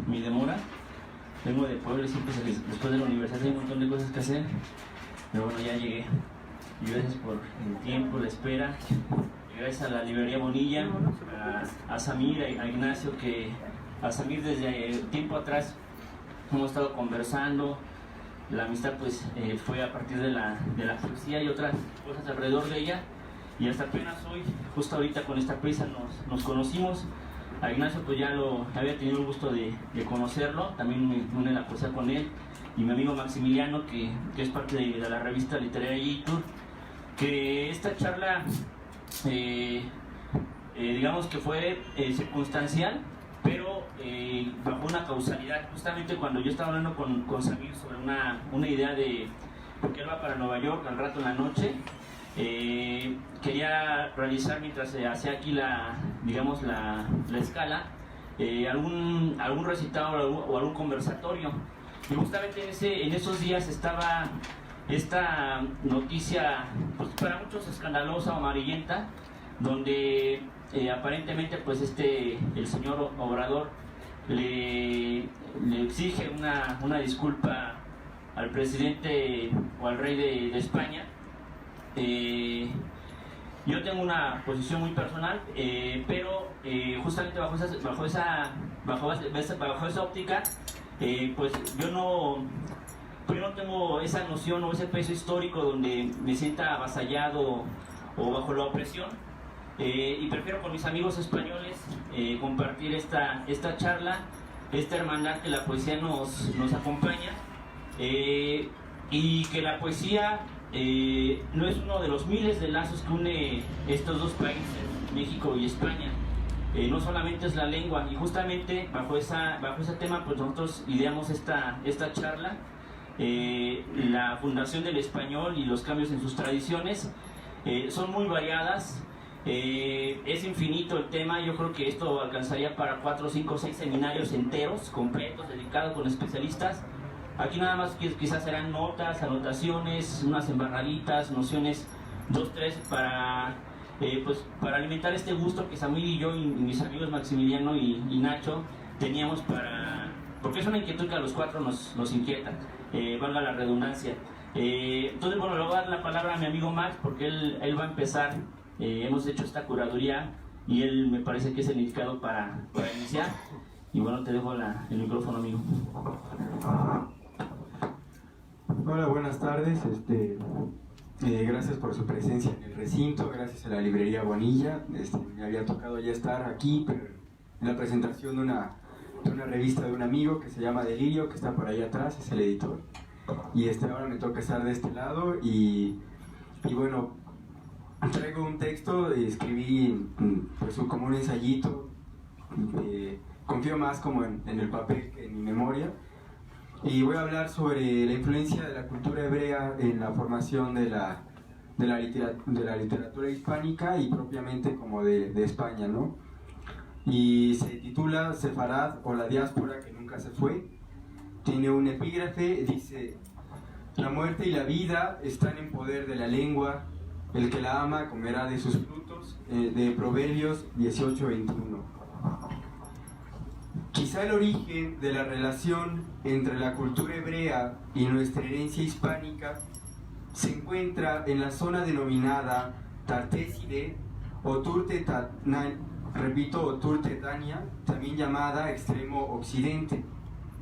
mi demora. Vengo de Puebla y siempre después de la universidad hay un montón de cosas que hacer, pero bueno, ya llegué. Y gracias por el tiempo, la espera. Gracias a la librería Bonilla, a Samir, a Ignacio, a Samir desde tiempo atrás hemos estado conversando. La amistad pues fue a partir de la poesía y otras cosas alrededor de ella, y hasta apenas hoy, justo ahorita con esta prisa nos conocimos. A Ignacio pues ya lo había tenido el gusto de conocerlo, también me une la poesía con él, y mi amigo Maximiliano, que es parte de la revista literaria Yitur, que esta charla digamos que fue circunstancial, pero bajo una causalidad. Justamente cuando yo estaba hablando con Samir sobre una idea de, porque él va para Nueva York al rato en la noche, quería realizar mientras se hacía aquí la escala, algún recitado o algún conversatorio. Y justamente en esos días estaba esta noticia, pues para muchos escandalosa o amarillenta, donde aparentemente pues el señor Obrador le exige una disculpa al presidente o al rey de España. Yo tengo una posición muy personal, pero justamente bajo esa óptica, pues yo no tengo esa noción o ese peso histórico donde me sienta avasallado o bajo la opresión, y prefiero con mis amigos españoles compartir esta charla, esta hermandad que la poesía nos acompaña, y que la poesía no es uno de los miles de lazos que une estos dos países, México y España. No solamente es la lengua, y justamente bajo ese tema pues nosotros ideamos esta charla, la fundación del español y los cambios en sus tradiciones. Son muy variadas, es infinito el tema. Yo creo que esto alcanzaría para 4, 5, 6 seminarios enteros, completos, dedicados con especialistas. Aquí nada más quizás serán notas, anotaciones, unas embarraditas, nociones 2, 3 para alimentar este gusto que Samuel y yo y mis amigos Maximiliano y Nacho teníamos porque es una inquietud que a los 4 nos inquieta, valga la redundancia. Entonces bueno, le voy a dar la palabra a mi amigo Max porque él va a empezar. Hemos hecho esta curaduría y él me parece que es el indicado para iniciar. Y bueno, te dejo el micrófono, amigo. Hola, buenas tardes. Gracias por su presencia en el recinto, gracias a la librería Bonilla. Me había tocado ya estar aquí, pero en la presentación de una revista de un amigo que se llama Delirio, que está por ahí atrás, es el editor. Y ahora me toca estar de este lado y bueno, traigo un texto, escribí pues como un ensayito, confío más como en el papel que en mi memoria. Y voy a hablar sobre la influencia de la cultura hebrea en la formación de la literatura hispánica y propiamente como de España, ¿no? Y se titula Sefarad o la diáspora que nunca se fue. Tiene un epígrafe, dice: la muerte y la vida están en poder de la lengua, el que la ama comerá de sus frutos, de Proverbios 18:21. Quizá el origen de la relación entre la cultura hebrea y nuestra herencia hispánica se encuentra en la zona denominada Tartéside o Turtetania, también llamada Extremo Occidente.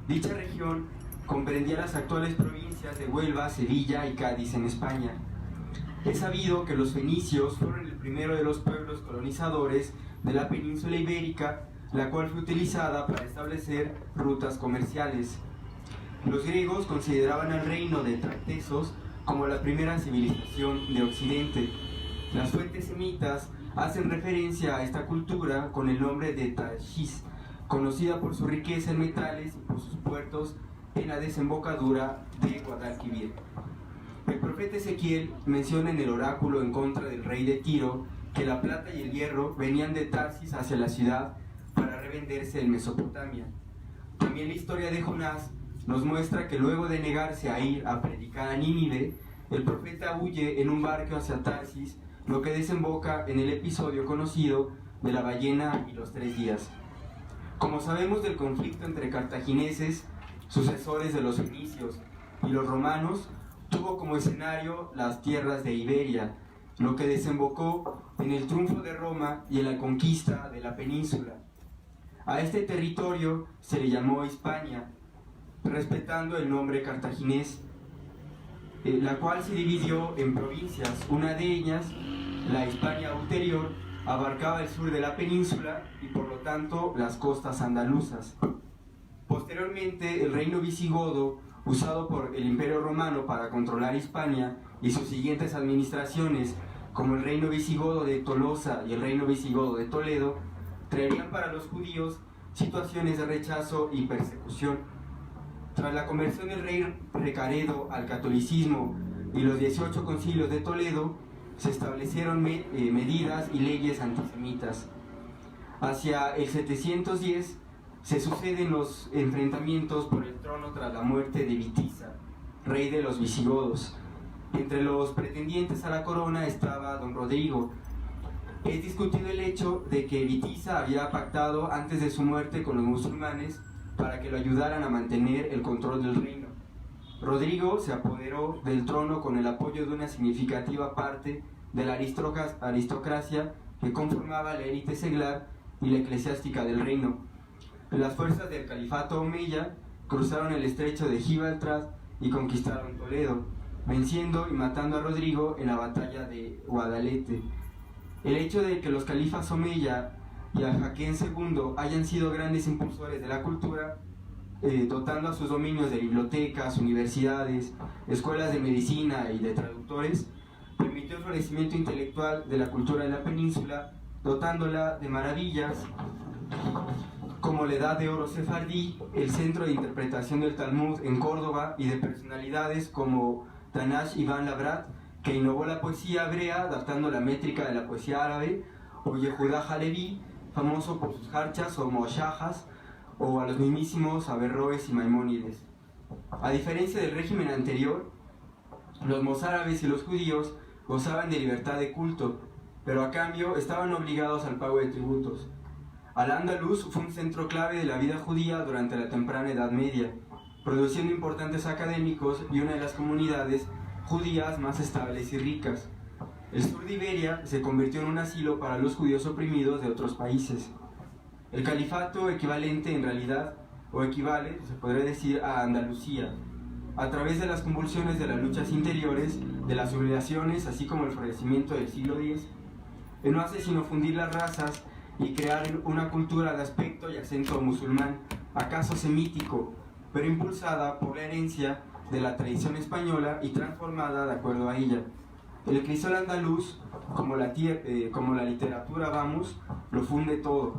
Dicha región comprendía las actuales provincias de Huelva, Sevilla y Cádiz en España. Es sabido que los fenicios fueron el primero de los pueblos colonizadores de la península ibérica, la cual fue utilizada para establecer rutas comerciales. Los griegos consideraban al reino de Tartesos como la primera civilización de Occidente. Las fuentes semitas hacen referencia a esta cultura con el nombre de Tarshish, conocida por su riqueza en metales y por sus puertos en la desembocadura de Guadalquivir. El profeta Ezequiel menciona en el oráculo en contra del rey de Tiro que la plata y el hierro venían de Tarsis hacia la ciudad para revenderse en Mesopotamia. También la historia de Jonás nos muestra que luego de negarse a ir a predicar a Nínive, el profeta huye en un barco hacia Tarsis, lo que desemboca en el episodio conocido de la ballena y los 3 días. Como sabemos del conflicto entre cartagineses, sucesores de los fenicios, y los romanos, tuvo como escenario las tierras de Iberia, lo que desembocó en el triunfo de Roma y en la conquista de la península. A este territorio se le llamó Hispania, respetando el nombre cartaginés, la cual se dividió en provincias. Una de ellas, la Hispania ulterior, abarcaba el sur de la península y por lo tanto las costas andaluzas. Posteriormente, el reino visigodo, usado por el Imperio Romano para controlar Hispania, y sus siguientes administraciones, como el reino visigodo de Tolosa y el reino visigodo de Toledo, traerían para los judíos situaciones de rechazo y persecución. Tras la conversión del rey Recaredo al catolicismo y los 18 concilios de Toledo, se establecieron medidas y leyes antisemitas. Hacia el 710 se suceden los enfrentamientos por el trono tras la muerte de Witiza, rey de los visigodos. Entre los pretendientes a la corona estaba don Rodrigo. Es discutido el hecho de que Witiza había pactado antes de su muerte con los musulmanes para que lo ayudaran a mantener el control del reino. Rodrigo se apoderó del trono con el apoyo de una significativa parte de la aristocracia que conformaba la élite seglar y la eclesiástica del reino. Las fuerzas del califato omeya cruzaron el estrecho de Gibraltar y conquistaron Toledo, venciendo y matando a Rodrigo en la batalla de Guadalete. El hecho de que los califas omeya y Al-Hakem II hayan sido grandes impulsores de la cultura, dotando a sus dominios de bibliotecas, universidades, escuelas de medicina y de traductores, permitió el florecimiento intelectual de la cultura de la península, dotándola de maravillas como la Edad de Oro sefardí, el centro de interpretación del Talmud en Córdoba, y de personalidades como Tanash Ibn Labrat, que innovó la poesía hebrea adaptando la métrica de la poesía árabe, o Yehuda Halevi, famoso por sus jarchas o moshajas, o a los mismísimos Averroes y Maimónides. A diferencia del régimen anterior, los mozárabes y los judíos gozaban de libertad de culto, pero a cambio estaban obligados al pago de tributos. Al-Ándalus fue un centro clave de la vida judía durante la temprana Edad Media, produciendo importantes académicos y una de las comunidades judías más estables y ricas. El sur de Iberia se convirtió en un asilo para los judíos oprimidos de otros países. El califato equivalente en realidad, o equivale, se podría decir, a Andalucía, a través de las convulsiones de las luchas interiores, de las sublevaciones, así como el florecimiento del siglo X, no hace sino fundir las razas y crear una cultura de aspecto y acento musulmán, acaso semítico, pero impulsada por la herencia de la tradición española y transformada de acuerdo a ella. El crisol andaluz, como la literatura, vamos, lo funde todo.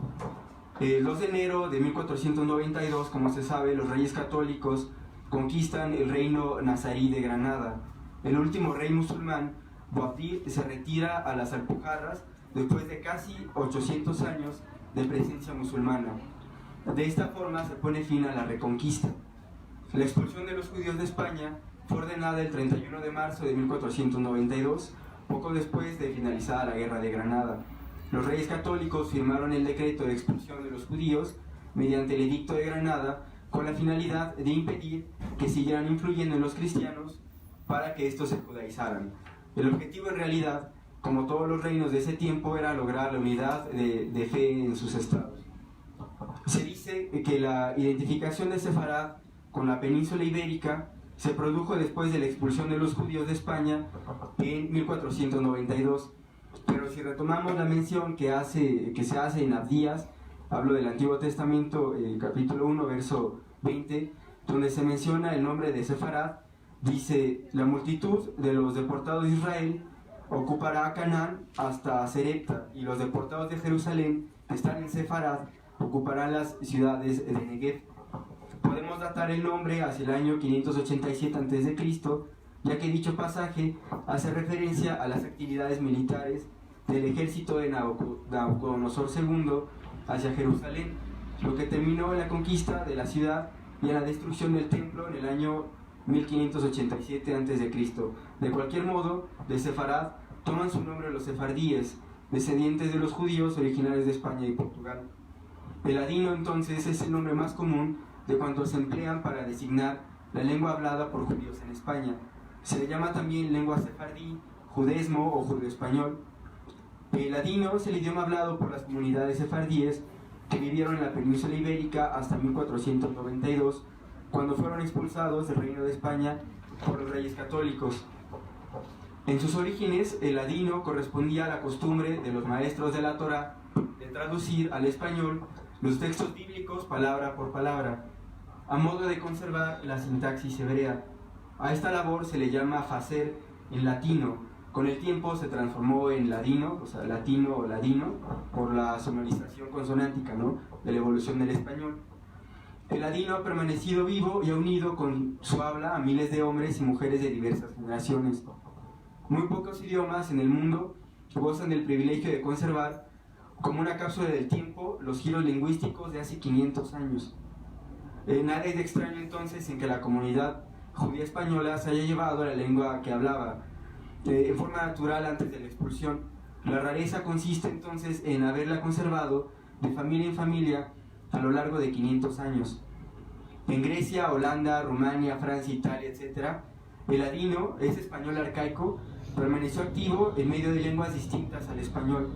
El 2 de enero de 1492, como se sabe, los reyes católicos conquistan el reino nazarí de Granada. El último rey musulmán, Boabdil, se retira a las Alpujarras después de casi 800 años de presencia musulmana. De esta forma se pone fin a la Reconquista. La expulsión de los judíos de España fue ordenada el 31 de marzo de 1492, poco después de finalizada la Guerra de Granada. Los reyes católicos firmaron el decreto de expulsión de los judíos mediante el Edicto de Granada, con la finalidad de impedir que siguieran influyendo en los cristianos para que estos se judaizaran. El objetivo en realidad, como todos los reinos de ese tiempo, era lograr la unidad de fe en sus estados. Se dice que la identificación de Sefarad con la península ibérica se produjo después de la expulsión de los judíos de España en 1492. Pero si retomamos la mención que se hace en Abdías, hablo del Antiguo Testamento, capítulo 1, verso 20, donde se menciona el nombre de Sefarad, dice: la multitud de los deportados de Israel ocupará a Canaán hasta Serepta, y los deportados de Jerusalén, que están en Sefarad, ocuparán las ciudades de Negev. Podemos datar el nombre hacia el año 587 a.C., ya que dicho pasaje hace referencia a las actividades militares del ejército de Nabucodonosor II hacia Jerusalén, lo que terminó en la conquista de la ciudad y en la destrucción del templo en el año 1587 a.C. De cualquier modo, de Sefarad toman su nombre los sefardíes, descendientes de los judíos originarios de España y Portugal. El ladino entonces es el nombre más común de cuantos se emplean para designar la lengua hablada por judíos en España. Se le llama también lengua sefardí, judesmo o judeoespañol. El ladino es el idioma hablado por las comunidades sefardíes que vivieron en la península ibérica hasta 1492, cuando fueron expulsados del Reino de España por los reyes católicos. En sus orígenes, el ladino correspondía a la costumbre de los maestros de la Torá de traducir al español los textos bíblicos palabra por palabra, a modo de conservar la sintaxis hebrea. A esta labor se le llama hacer en latino. Con el tiempo se transformó en ladino, o sea, latino o ladino, por la sonorización consonántica, ¿no?, de la evolución del español. El ladino ha permanecido vivo y ha unido con su habla a miles de hombres y mujeres de diversas generaciones. Muy pocos idiomas en el mundo gozan del privilegio de conservar, como una cápsula del tiempo, los giros lingüísticos de hace 500 años. Nada es de extraño entonces en que la comunidad judía española se haya llevado a la lengua que hablaba en forma natural antes de la expulsión. La rareza consiste entonces en haberla conservado de familia en familia a lo largo de 500 años. En Grecia, Holanda, Rumania, Francia, Italia, etc., el ladino, ese español arcaico, permaneció activo en medio de lenguas distintas al español.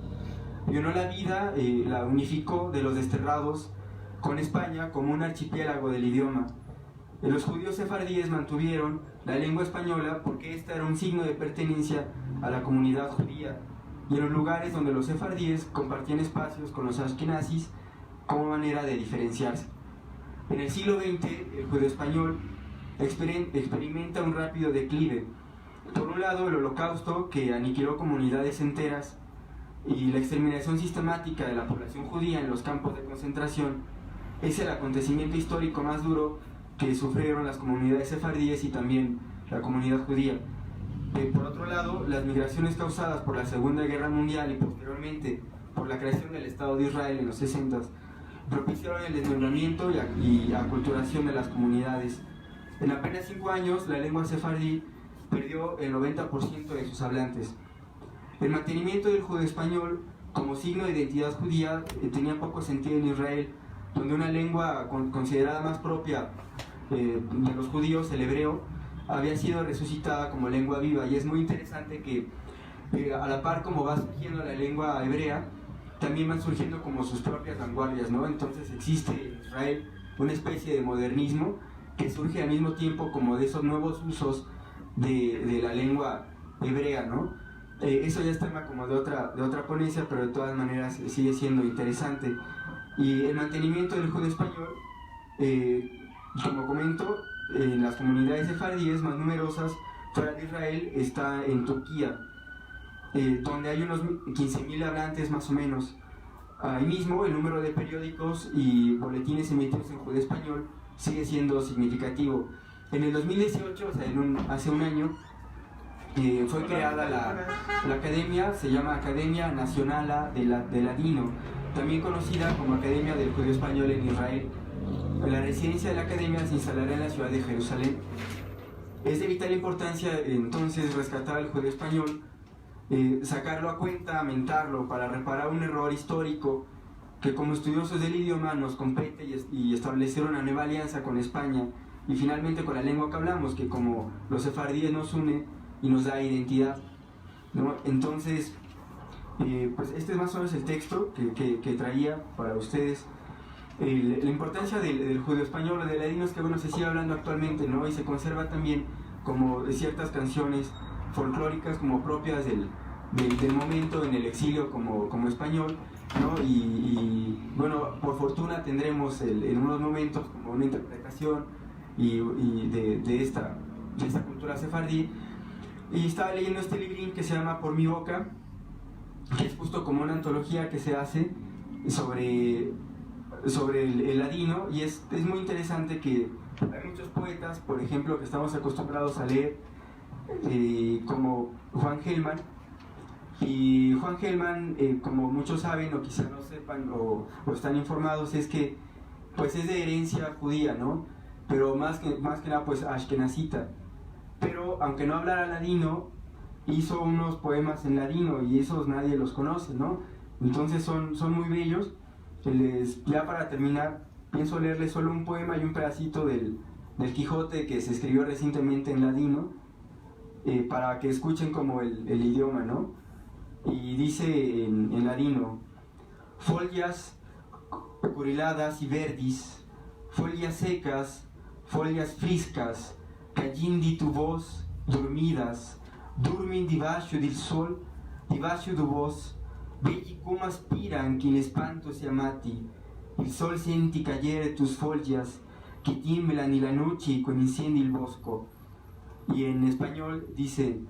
Vionó la vida, la unificó de los desterrados con España como un archipiélago del idioma. Los judíos sefardíes mantuvieron la lengua española porque esta era un signo de pertenencia a la comunidad judía, y en los lugares donde los sefardíes compartían espacios con los ashkenazis como manera de diferenciarse. En el siglo XX, el judío español experimenta un rápido declive. Por un lado, el Holocausto, que aniquiló comunidades enteras, y la exterminación sistemática de la población judía en los campos de concentración, es el acontecimiento histórico más duro que sufrieron las comunidades sefardíes y también la comunidad judía. Por otro lado, las migraciones causadas por la Segunda Guerra Mundial y posteriormente por la creación del Estado de Israel en los 60 propiciaron el desmembramiento y aculturación de las comunidades. En apenas 5 años, la lengua sefardí perdió el 90% de sus hablantes. El mantenimiento del judío español como signo de identidad judía tenía poco sentido en Israel, donde una lengua considerada más propia de los judíos, el hebreo, había sido resucitada como lengua viva. Y es muy interesante que a la par como va surgiendo la lengua hebrea, también van surgiendo como sus propias vanguardias, ¿no? Entonces existe en Israel una especie de modernismo que surge al mismo tiempo como de esos nuevos usos de la lengua hebrea, ¿no? Eso ya es tema como de otra ponencia, pero de todas maneras sigue siendo interesante. Y el mantenimiento del judío español, como comento, las comunidades sefardíes más numerosas fuera de Israel está en Turquía, donde hay unos 15.000 hablantes más o menos. Ahí mismo el número de periódicos y boletines emitidos en judío español sigue siendo significativo. En el 2018, o sea, hace un año, fue creada la academia, se llama Academia Nacional de Ladino, también conocida como Academia del Judío Español en Israel. La residencia de la academia se instalará en la ciudad de Jerusalén. Es de vital importancia entonces rescatar al judío español, sacarlo a cuenta, aumentarlo para reparar un error histórico que como estudiosos del idioma nos compete y establecer una nueva alianza con España y finalmente con la lengua que hablamos, que como los sefardíes nos une y nos da identidad, ¿no? Entonces, pues este es más o menos el texto que traía para ustedes. La importancia del judío español o del ladino es que bueno, se sigue hablando actualmente, ¿no? Y se conserva también como ciertas canciones folclóricas como propias del momento en el exilio como español, ¿no? Y bueno, por fortuna tendremos en unos momentos como una interpretación de esta cultura sefardí. Y estaba leyendo este librín que se llama Por mi boca, que es justo como una antología que se hace sobre el ladino, y es muy interesante que hay muchos poetas, por ejemplo, que estamos acostumbrados a leer, como Juan Gelman, y Juan Gelman, como muchos saben o quizá no sepan o están informados, es que pues es de herencia judía, ¿no? Pero más que nada pues ashkenazita, pero aunque no hablara ladino, hizo unos poemas en ladino y esos nadie los conoce, ¿no? Entonces son muy bellos. Ya para terminar, pienso leerles solo un poema y un pedacito del Quijote que se escribió recientemente en ladino, para que escuchen como el idioma, ¿no? Y dice en ladino: Follas coriladas y verdis, follas secas, follas friscas, cayindi tu voz, dormidas, dormin dibaixo del sol, dibaixo do vos, vegli come aspiran que en espanto se amati, el sol senti caer tus follas, que tiemblan y la noche con incendio el bosco. Y en español dice: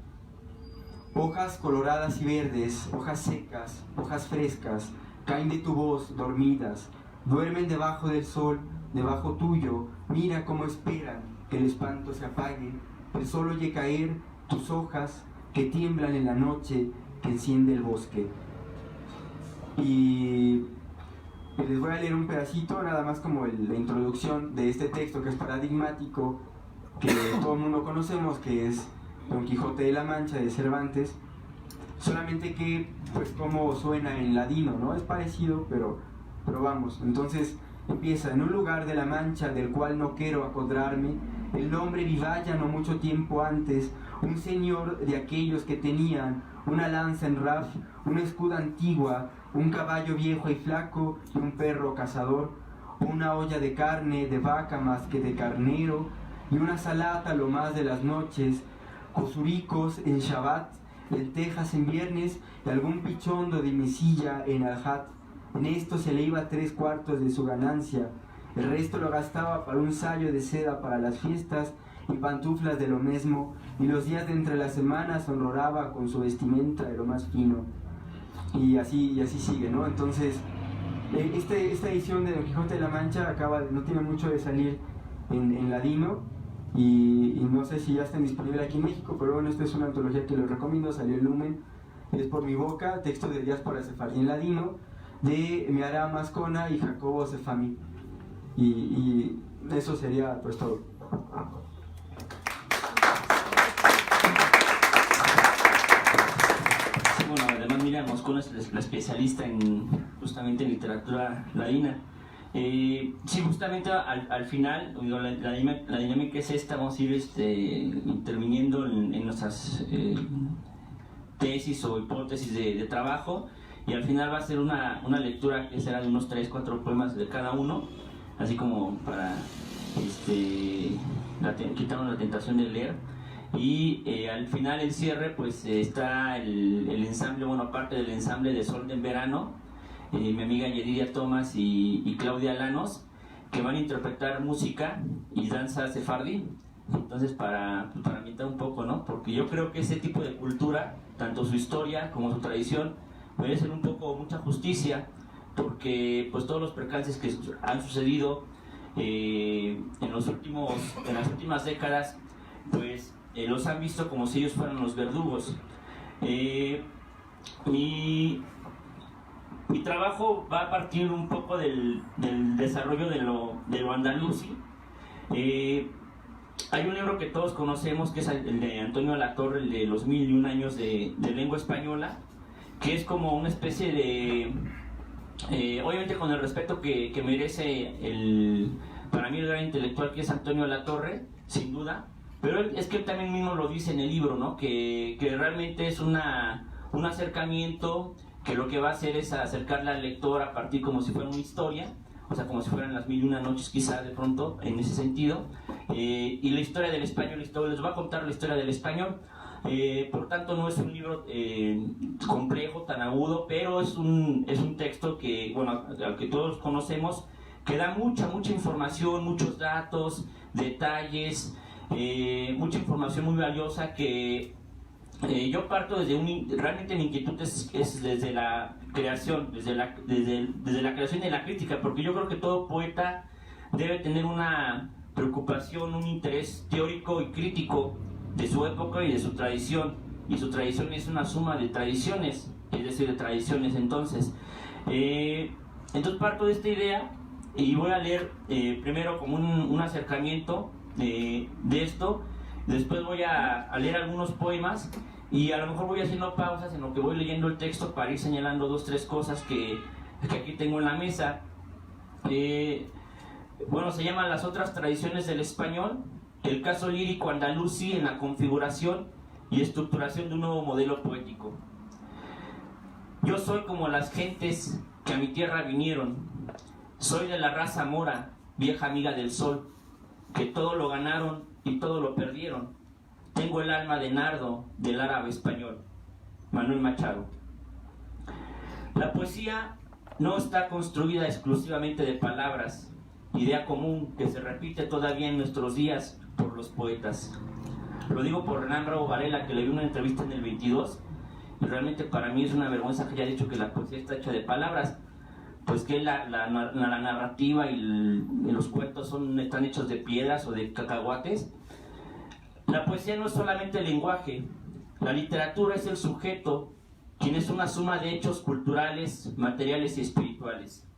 hojas coloradas y verdes, hojas secas, hojas frescas, caen de tu voz dormidas, duermen debajo del sol, debajo tuyo, mira cómo esperan que el espanto se apague, el sol oye caer tus hojas que tiemblan en la noche que enciende el bosque. Y les voy a leer un pedacito, nada más como la introducción de este texto que es paradigmático, que todo el mundo conocemos, que es Don Quijote de la Mancha de Cervantes, solamente que pues como suena en ladino, ¿no? Es parecido, pero vamos. Entonces empieza: en un lugar de la Mancha del cual no quiero acodrarme, el nombre vivalla no mucho tiempo antes, un señor de aquellos que tenían una lanza en raf, una escuda antigua, un caballo viejo y flaco y un perro cazador, una olla de carne de vaca más que de carnero, y una salata lo más de las noches, cosuricos en Shabbat, lentejas en viernes y algún pichondo de mesilla en Alhat. En esto se le iba 3/4 de su ganancia, el resto lo gastaba para un sayo de seda para las fiestas y pantuflas de lo mismo, y los días de entre las semanas honraba con su vestimenta de lo más fino. Y así sigue, ¿no? Entonces, esta edición de Don Quijote de la Mancha no tiene mucho de salir en ladino, y no sé si ya está disponible aquí en México, pero bueno, esta es una antología que les recomiendo, salió en Lumen, es por mi boca, texto de diáspora sefardí en ladino, de Meara Mascona y Jacobo Sefami. Y eso sería pues todo. Sí, bueno, además Miriam Moscona es la especialista justamente en literatura ladina. Sí, justamente al final, la dinámica es esta: vamos a ir interviniendo en nuestras tesis o hipótesis de trabajo, y al final va a ser una lectura que será de unos 3-4 poemas de cada uno, así como para quitarnos la tentación de leer. Y al final, el cierre, pues está el ensamble, bueno, aparte del ensamble de Sol en Verano, mi amiga Yedidia Tomás y Claudia Lanos, que van a interpretar música y danza sefardí. Entonces, para ambientar un poco, ¿no? Porque yo creo que ese tipo de cultura, tanto su historia como su tradición, merecen un poco mucha justicia, porque pues todos los percances que han sucedido en las últimas décadas, pues los han visto como si ellos fueran los verdugos. Mi trabajo va a partir un poco del desarrollo de lo andalusí. Hay un libro que todos conocemos, que es el de Antonio Latorre, el de los 1001 años de lengua española, que es como una especie de... obviamente con el respeto que merece para mí el gran intelectual que es Antonio Latorre, sin duda, pero es que él también mismo lo dice en el libro, ¿no? Que realmente es un acercamiento que lo que va a hacer es acercarle al lector a partir como si fuera una historia, o sea, como si fueran las 1001 noches quizá de pronto, en ese sentido, y la historia del español, les voy a contar la historia del español. Por tanto, no es un libro complejo, tan agudo, pero es un texto que, bueno, al que todos conocemos, que da mucha información, muchos datos, detalles, mucha información muy valiosa que yo parto realmente mi inquietud es desde la creación, desde la creación y la crítica, porque yo creo que todo poeta debe tener una preocupación, un interés teórico y crítico de su época y de su tradición, y su tradición es una suma de tradiciones, es decir, de tradiciones. Entonces parto de esta idea y voy a leer primero como un acercamiento de esto, después voy a leer algunos poemas, y a lo mejor voy haciendo pausas en lo que voy leyendo el texto para ir señalando 2-3 cosas que que aquí tengo en la mesa. Bueno, se llaman Las otras tradiciones del español, el caso lírico andalusí en la configuración y estructuración de un nuevo modelo poético. Yo soy como las gentes que a mi tierra vinieron, soy de la raza mora, vieja amiga del sol, que todo lo ganaron y todo lo perdieron. Tengo el alma de nardo del árabe español. Manuel Machado. La poesía no está construida exclusivamente de palabras, idea común que se repite todavía en nuestros días por los poetas. Lo digo por Hernán Bravo Varela, que le vi una entrevista en el 22, y realmente para mí es una vergüenza que haya dicho que la poesía está hecha de palabras, pues que la narrativa y los cuentos están hechos de piedras o de cacahuates. La poesía no es solamente el lenguaje, la literatura es el sujeto, quien es una suma de hechos culturales, materiales y espirituales.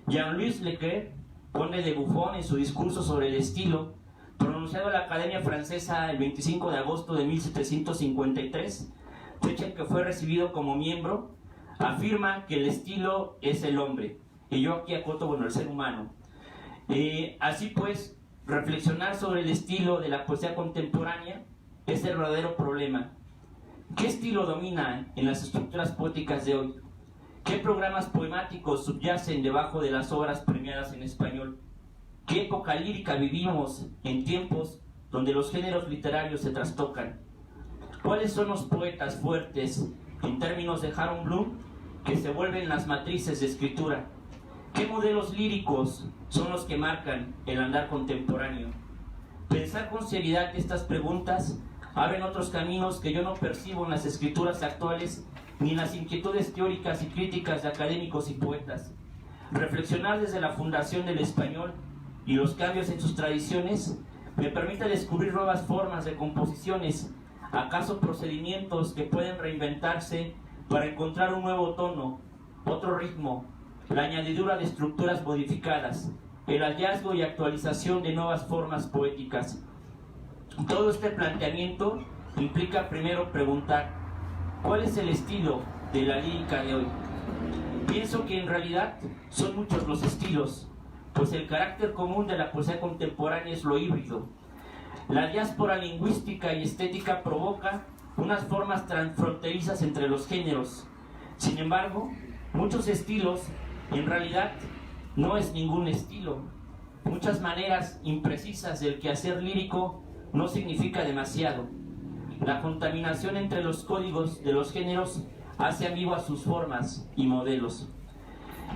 Jean-Louis Leclerc, conde de Buffon, en su discurso sobre el estilo, pronunciado en la Academia Francesa el 25 de agosto de 1753, fecha en que fue recibido como miembro, afirma que el estilo es el hombre, y yo aquí acoto, bueno, el ser humano. Así pues, reflexionar sobre el estilo de la poesía contemporánea es el verdadero problema. ¿Qué estilo domina en las estructuras poéticas de hoy? ¿Qué programas poemáticos subyacen debajo de las obras premiadas en español? ¿Qué época lírica vivimos en tiempos donde los géneros literarios se trastocan? ¿Cuáles son los poetas fuertes, en términos de Harold Bloom, que se vuelven las matrices de escritura? ¿Qué modelos líricos son los que marcan el andar contemporáneo? Pensar con seriedad estas preguntas abren otros caminos que yo no percibo en las escrituras actuales ni en las inquietudes teóricas y críticas de académicos y poetas. Reflexionar desde la fundación del español y los cambios en sus tradiciones me permite descubrir nuevas formas de composiciones, acaso procedimientos que pueden reinventarse para encontrar un nuevo tono, otro ritmo, la añadidura de estructuras modificadas, el hallazgo y actualización de nuevas formas poéticas. Todo este planteamiento implica primero preguntar, ¿cuál es el estilo de la lírica de hoy? Pienso que en realidad son muchos los estilos, pues el carácter común de la poesía contemporánea es lo híbrido. La diáspora lingüística y estética provoca unas formas transfronterizas entre los géneros. Sin embargo, muchos estilos en realidad no es ningún estilo. Muchas maneras imprecisas del quehacer lírico no significa demasiado. La contaminación entre los códigos de los géneros hace ambiguas sus formas y modelos.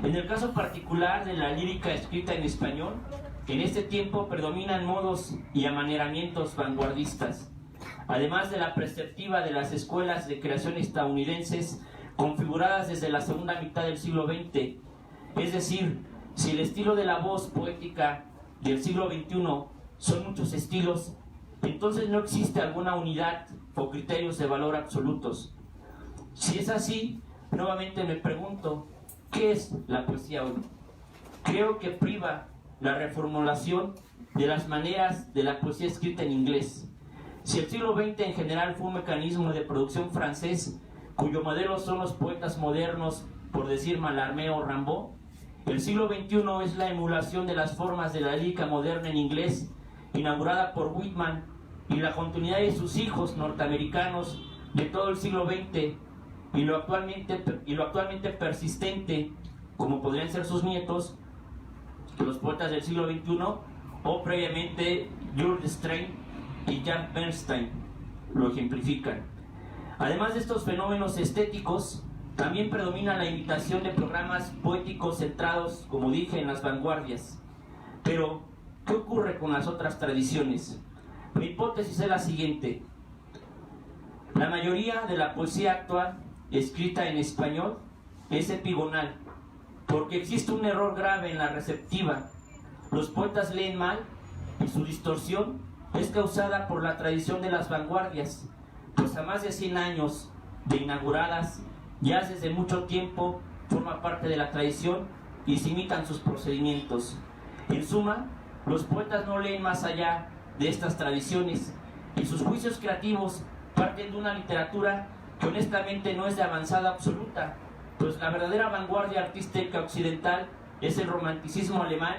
En el caso particular de la lírica escrita en español, en este tiempo predominan modos y amaneramientos vanguardistas, además de la perspectiva de las escuelas de creación estadounidenses configuradas desde la segunda mitad del siglo XX. Es decir, si el estilo de la voz poética del siglo XXI son muchos estilos, entonces no existe alguna unidad o criterios de valor absolutos. Si es así, nuevamente me pregunto, ¿qué es la poesía hoy? Creo que priva la reformulación de las maneras de la poesía escrita en inglés. Si el siglo XX en general fue un mecanismo de producción francés, cuyo modelo son los poetas modernos, por decir Mallarmé o Rimbaud, el siglo XXI es la emulación de las formas de la lírica moderna en inglés, inaugurada por Whitman, y la continuidad de sus hijos norteamericanos de todo el siglo XX, y lo actualmente persistente, como podrían ser sus nietos, los poetas del siglo XXI, o previamente Jules Strain y Jan Bernstein lo ejemplifican. Además de estos fenómenos estéticos, también predomina la imitación de programas poéticos centrados, como dije, en las vanguardias. Pero, ¿qué ocurre con las otras tradiciones? Mi hipótesis es la siguiente. La mayoría de la poesía actual, escrita en español, es epigonal, porque existe un error grave en la receptiva. Los poetas leen mal y su distorsión es causada por la tradición de las vanguardias, pues a más de 100 años de inauguradas, ya desde mucho tiempo forma parte de la tradición y se imitan sus procedimientos. En suma, los poetas no leen más allá de estas tradiciones y sus juicios creativos parten de una literatura que honestamente no es de avanzada absoluta, pues la verdadera vanguardia artística occidental es el romanticismo alemán,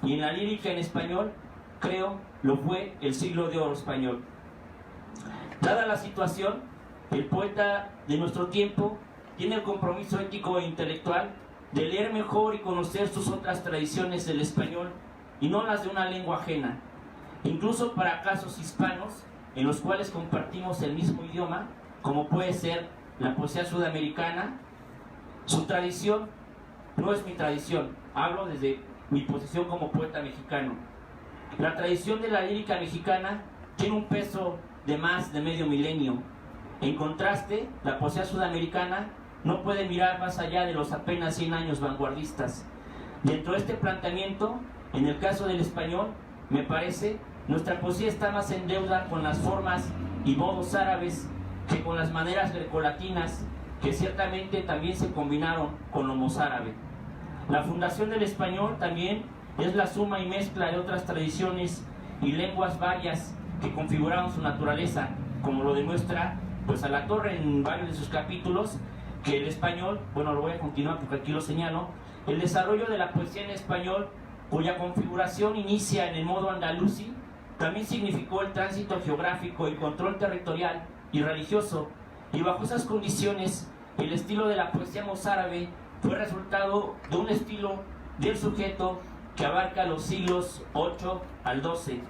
y en la lírica en español, creo, lo fue el siglo de oro español. Dada la situación, el poeta de nuestro tiempo tiene el compromiso ético e intelectual de leer mejor y conocer sus otras tradiciones del español y no las de una lengua ajena. Incluso para casos hispanos en los cuales compartimos el mismo idioma, como puede ser la poesía sudamericana, su tradición no es mi tradición. Hablo desde mi posición como poeta mexicano. La tradición de la lírica mexicana tiene un peso de más de medio milenio. En contraste, la poesía sudamericana no puede mirar más allá de los apenas 100 años vanguardistas. Dentro de este planteamiento, en el caso del español, me parece, nuestra poesía está más en deuda con las formas y modos árabes que con las maneras grecolatinas, que ciertamente también se combinaron con lo mozárabe. La fundación del español también es la suma y mezcla de otras tradiciones y lenguas varias que configuraron su naturaleza, como lo demuestra pues Alatorre en varios de sus capítulos, que el español, bueno, lo voy a continuar porque aquí lo señalo, el desarrollo de la poesía en español, cuya configuración inicia en el modo andalusí, también significó el tránsito geográfico y control territorial y religioso, y bajo esas condiciones el estilo de la poesía mozárabe fue resultado de un estilo del sujeto que abarca los siglos 8 al 12,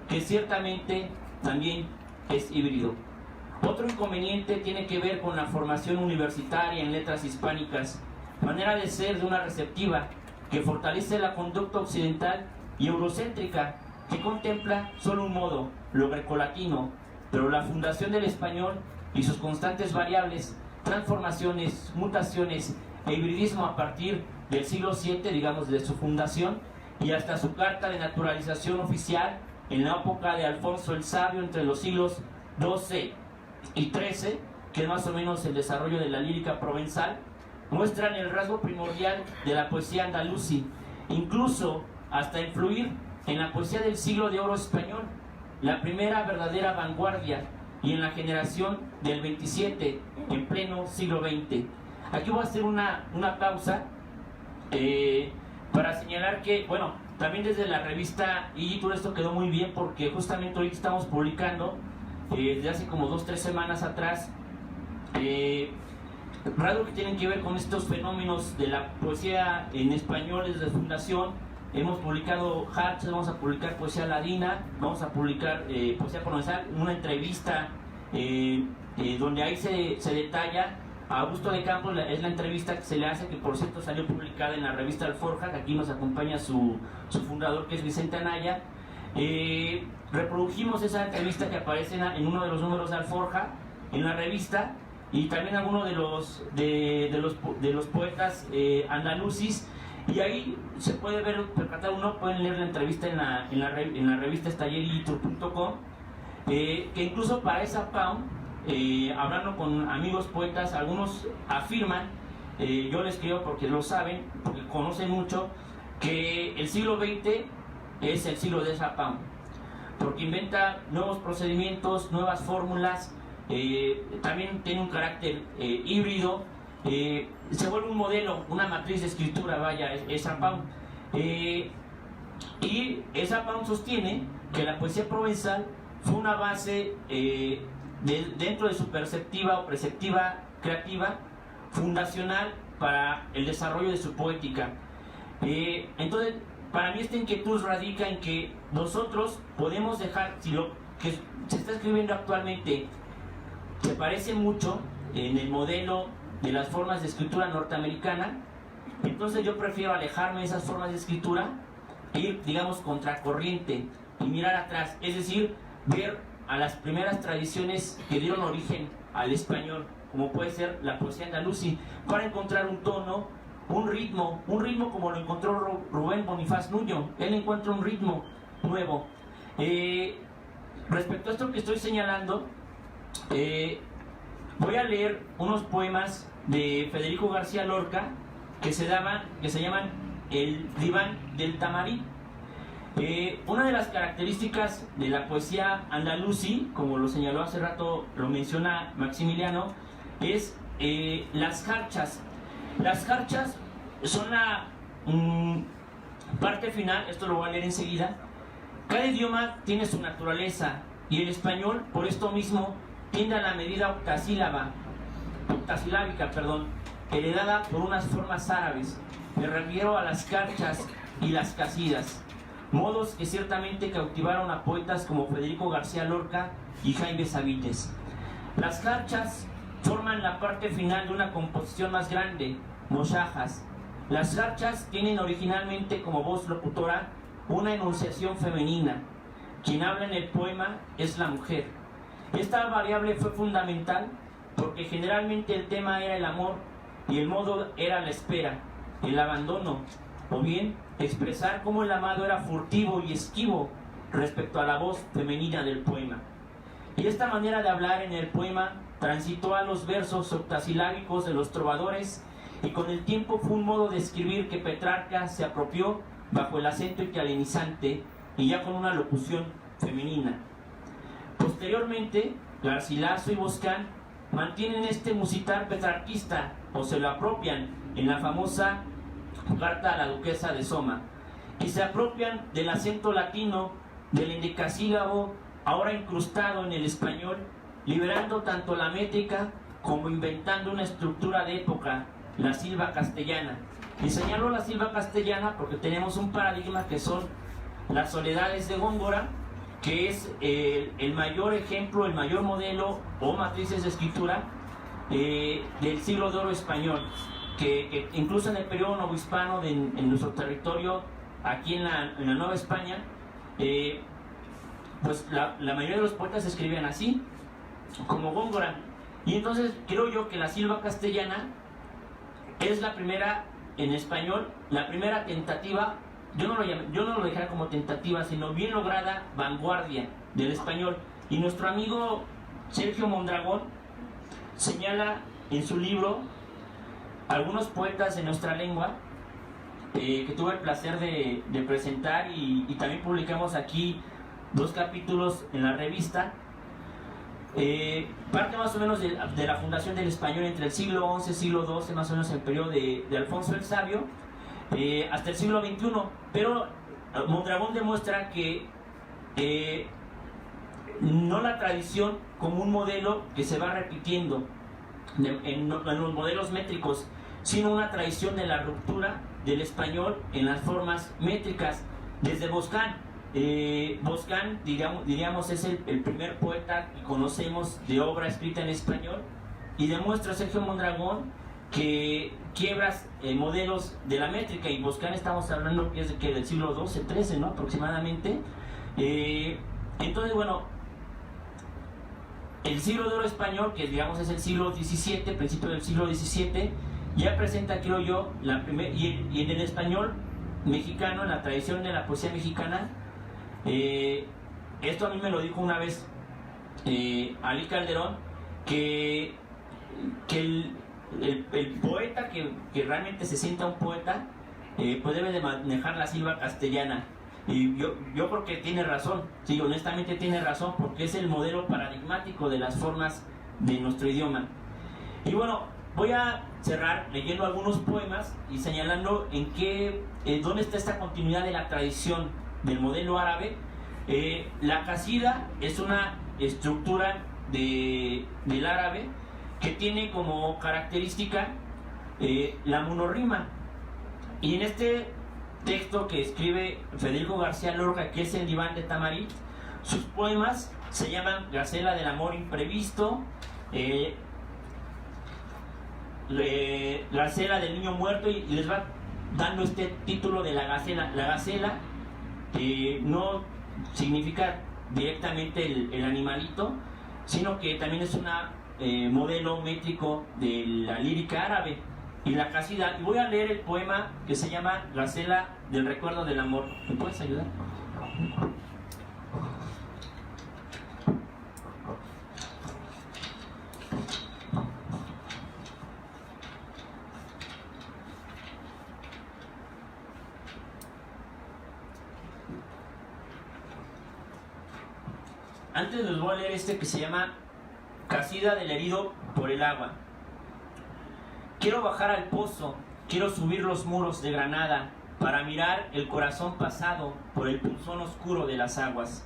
que ciertamente también es híbrido. Otro inconveniente tiene que ver con la formación universitaria en letras hispánicas, manera de ser de una receptiva que fortalece la conducta occidental y eurocéntrica, que contempla solo un modo, lo grecolatino, pero la fundación del español y sus constantes variables, transformaciones, mutaciones e hibridismo a partir del siglo VII, digamos, de su fundación, y hasta su carta de naturalización oficial en la época de Alfonso el Sabio, entre los siglos XII y XIII, que es más o menos el desarrollo de la lírica provenzal, muestran el rasgo primordial de la poesía andalusí, incluso hasta influir en la poesía del siglo de oro español, la primera verdadera vanguardia, y en la generación del 27, en pleno siglo XX. Aquí voy a hacer una pausa para señalar que, bueno, también desde la revista, y todo esto quedó muy bien porque justamente ahorita estamos publicando, desde hace como 2-3 semanas atrás, rasgos que tienen que ver con estos fenómenos de la poesía en español desde fundación. Hemos publicado Hatch, vamos a publicar poesía ladina, vamos a publicar poesía provenzal, una entrevista donde ahí se detalla. A Augusto de Campos es la entrevista que se le hace, que por cierto salió publicada en la revista Alforja, que aquí nos acompaña su fundador, que es Vicente Anaya. Reprodujimos esa entrevista que aparece en uno de los números de Alforja, en la revista, y también algunos de los poetas andalusis, y ahí se puede ver, percatar uno, pueden leer la entrevista en la revista estallerito.com, que incluso para esa PAUM, hablando con amigos poetas, algunos afirman, yo les creo porque lo saben, porque conocen mucho, que el siglo XX es el siglo de esa PAUM, porque inventa nuevos procedimientos, nuevas fórmulas, también tiene un carácter híbrido, se vuelve un modelo, una matriz de escritura, vaya, esa PAUM. Y esa PAUM sostiene que la poesía provenzal fue una base dentro de su perceptiva o preceptiva creativa fundacional para el desarrollo de su poética. Entonces, para mí esta inquietud radica en que nosotros podemos dejar, si lo que se está escribiendo actualmente se parece mucho en el modelo de las formas de escritura norteamericana, entonces yo prefiero alejarme de esas formas de escritura e ir, digamos, contracorriente y mirar atrás, es decir, ver a las primeras tradiciones que dieron origen al español, como puede ser la poesía andalusí, para encontrar un tono, un ritmo como lo encontró Rubén Bonifaz Nuño. Él encuentra un ritmo nuevo. Respecto a esto que estoy señalando, voy a leer unos poemas de Federico García Lorca que se llaman El Diván del Tamarí. Una de las características de la poesía andalusí, como lo señaló hace rato, lo menciona Maximiliano, es las jarchas. Las jarchas son la parte final, esto lo voy a leer enseguida. Cada idioma tiene su naturaleza y el español, por esto mismo, tiende a la medida octasilábica, heredada por unas formas árabes. Me refiero a las jarchas y las casidas, modos que ciertamente cautivaron a poetas como Federico García Lorca y Jaime Sabites. Las jarchas forman la parte final de una composición más grande, mosajas. Las jarchas tienen originalmente como voz locutora una enunciación femenina. Quien habla en el poema es la mujer. Esta variable fue fundamental porque generalmente el tema era el amor y el modo era la espera, el abandono, o bien expresar cómo el amado era furtivo y esquivo respecto a la voz femenina del poema. Y esta manera de hablar en el poema transitó a los versos octasilábicos de los trovadores y con el tiempo fue un modo de escribir que Petrarca se apropió bajo el acento italianizante y ya con una locución femenina. Posteriormente, Garcilaso y Boscán mantienen este musitar petrarquista o se lo apropian en la famosa carta a la duquesa de Soma y se apropian del acento latino del endecasílabo ahora incrustado en el español, liberando tanto la métrica como inventando una estructura de época, la silva castellana. Y señalo la silva castellana porque tenemos un paradigma que son las soledades de Góngora, que es el mayor ejemplo, el mayor modelo o matrices de escritura del siglo de oro español, que incluso en el periodo novohispano en nuestro territorio, aquí en la Nueva España, pues la mayoría de los poetas escribían así, como Góngora. Y entonces creo yo que la silva castellana es la primera en español, la primera tentativa. Yo no lo dejara como tentativa, sino bien lograda vanguardia del español. Y nuestro amigo Sergio Mondragón señala en su libro algunos poetas de nuestra lengua que tuve el placer de presentar y también publicamos aquí 2 capítulos en la revista. Parte más o menos de la fundación del español entre el siglo XI y siglo XII, más o menos el periodo de Alfonso el Sabio, hasta el siglo XXI, pero Mondragón demuestra que no la tradición como un modelo que se va repitiendo en los modelos métricos, sino una tradición de la ruptura del español en las formas métricas, desde Boscán. Boscán, diríamos, es el primer poeta que conocemos de obra escrita en español, y demuestra Sergio Mondragón que quiebras modelos de la métrica, y Boscán estamos hablando que es del siglo XII, XIII, ¿no? Aproximadamente. Entonces, bueno, el siglo de oro español, que digamos es el siglo XVII, principio del siglo XVII, ya presenta, creo yo, y en el español mexicano, en la tradición de la poesía mexicana, esto a mí me lo dijo una vez Ali Calderón, que el poeta que realmente se sienta un poeta, pues debe de manejar la silva castellana. Y yo porque tiene razón, sí, honestamente tiene razón, porque es el modelo paradigmático de las formas de nuestro idioma. Y bueno, voy a cerrar leyendo algunos poemas y señalando dónde está esta continuidad de la tradición del modelo árabe. La casida es una estructura del árabe que tiene como característica la monorrima, y en este texto que escribe Federico García Lorca, que es el Diván de Tamarit, sus poemas se llaman Gacela del amor imprevisto, Gacela del niño muerto, y les va dando este título de la gacela. La gacela no significa directamente el animalito, sino que también es una modelo métrico de la lírica árabe. Y la casida, y voy a leer el poema que se llama Gacela del recuerdo del amor. ¿Me puedes ayudar? Antes les voy a leer este que se llama Casida del herido por el agua. Quiero bajar al pozo, quiero subir los muros de Granada para mirar el corazón pasado por el punzón oscuro de las aguas.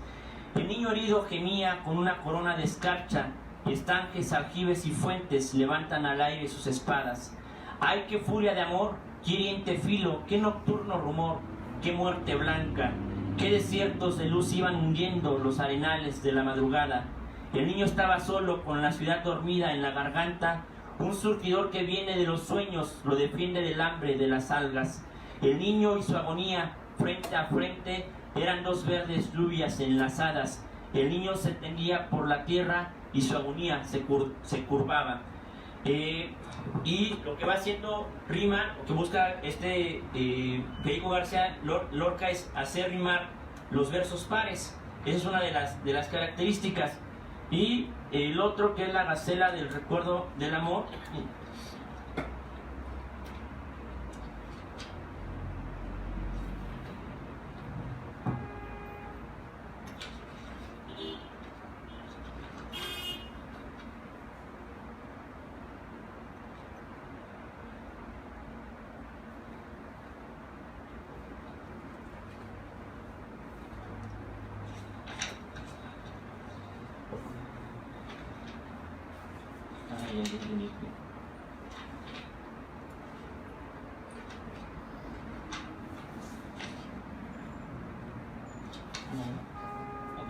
El niño herido gemía con una corona de escarcha, estanques, aljibes y fuentes levantan al aire sus espadas. ¡Ay, qué furia de amor! ¡Qué hiriente filo! ¡Qué nocturno rumor! ¡Qué muerte blanca! ¡Qué desiertos de luz iban hundiendo los arenales de la madrugada! El niño estaba solo, con la ciudad dormida en la garganta. Un surtidor que viene de los sueños lo defiende del hambre de las algas. El niño y su agonía, frente a frente, eran dos verdes lluvias enlazadas. El niño se tendía por la tierra y su agonía se curvaba. Y lo que va haciendo rima, lo que busca Federico García Lorca es hacer rimar los versos pares. Esa es una de las características. Y el otro, que es la gacela del recuerdo del amor. Aquí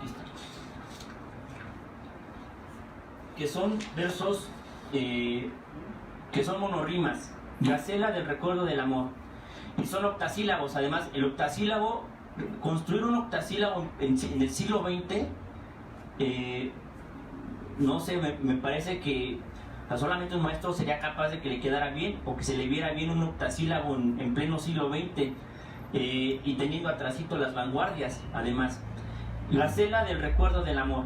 está. Que son versos que son monorrimas, gacela del recuerdo del amor, y son octasílabos. Además, el octasílabo, construir un octasílabo en el siglo XX, no sé, me parece que solamente un maestro sería capaz de que le quedara bien, o que se le viera bien un octasílabo en pleno siglo XX, y teniendo atrasito las vanguardias. Además, gacela del recuerdo del amor.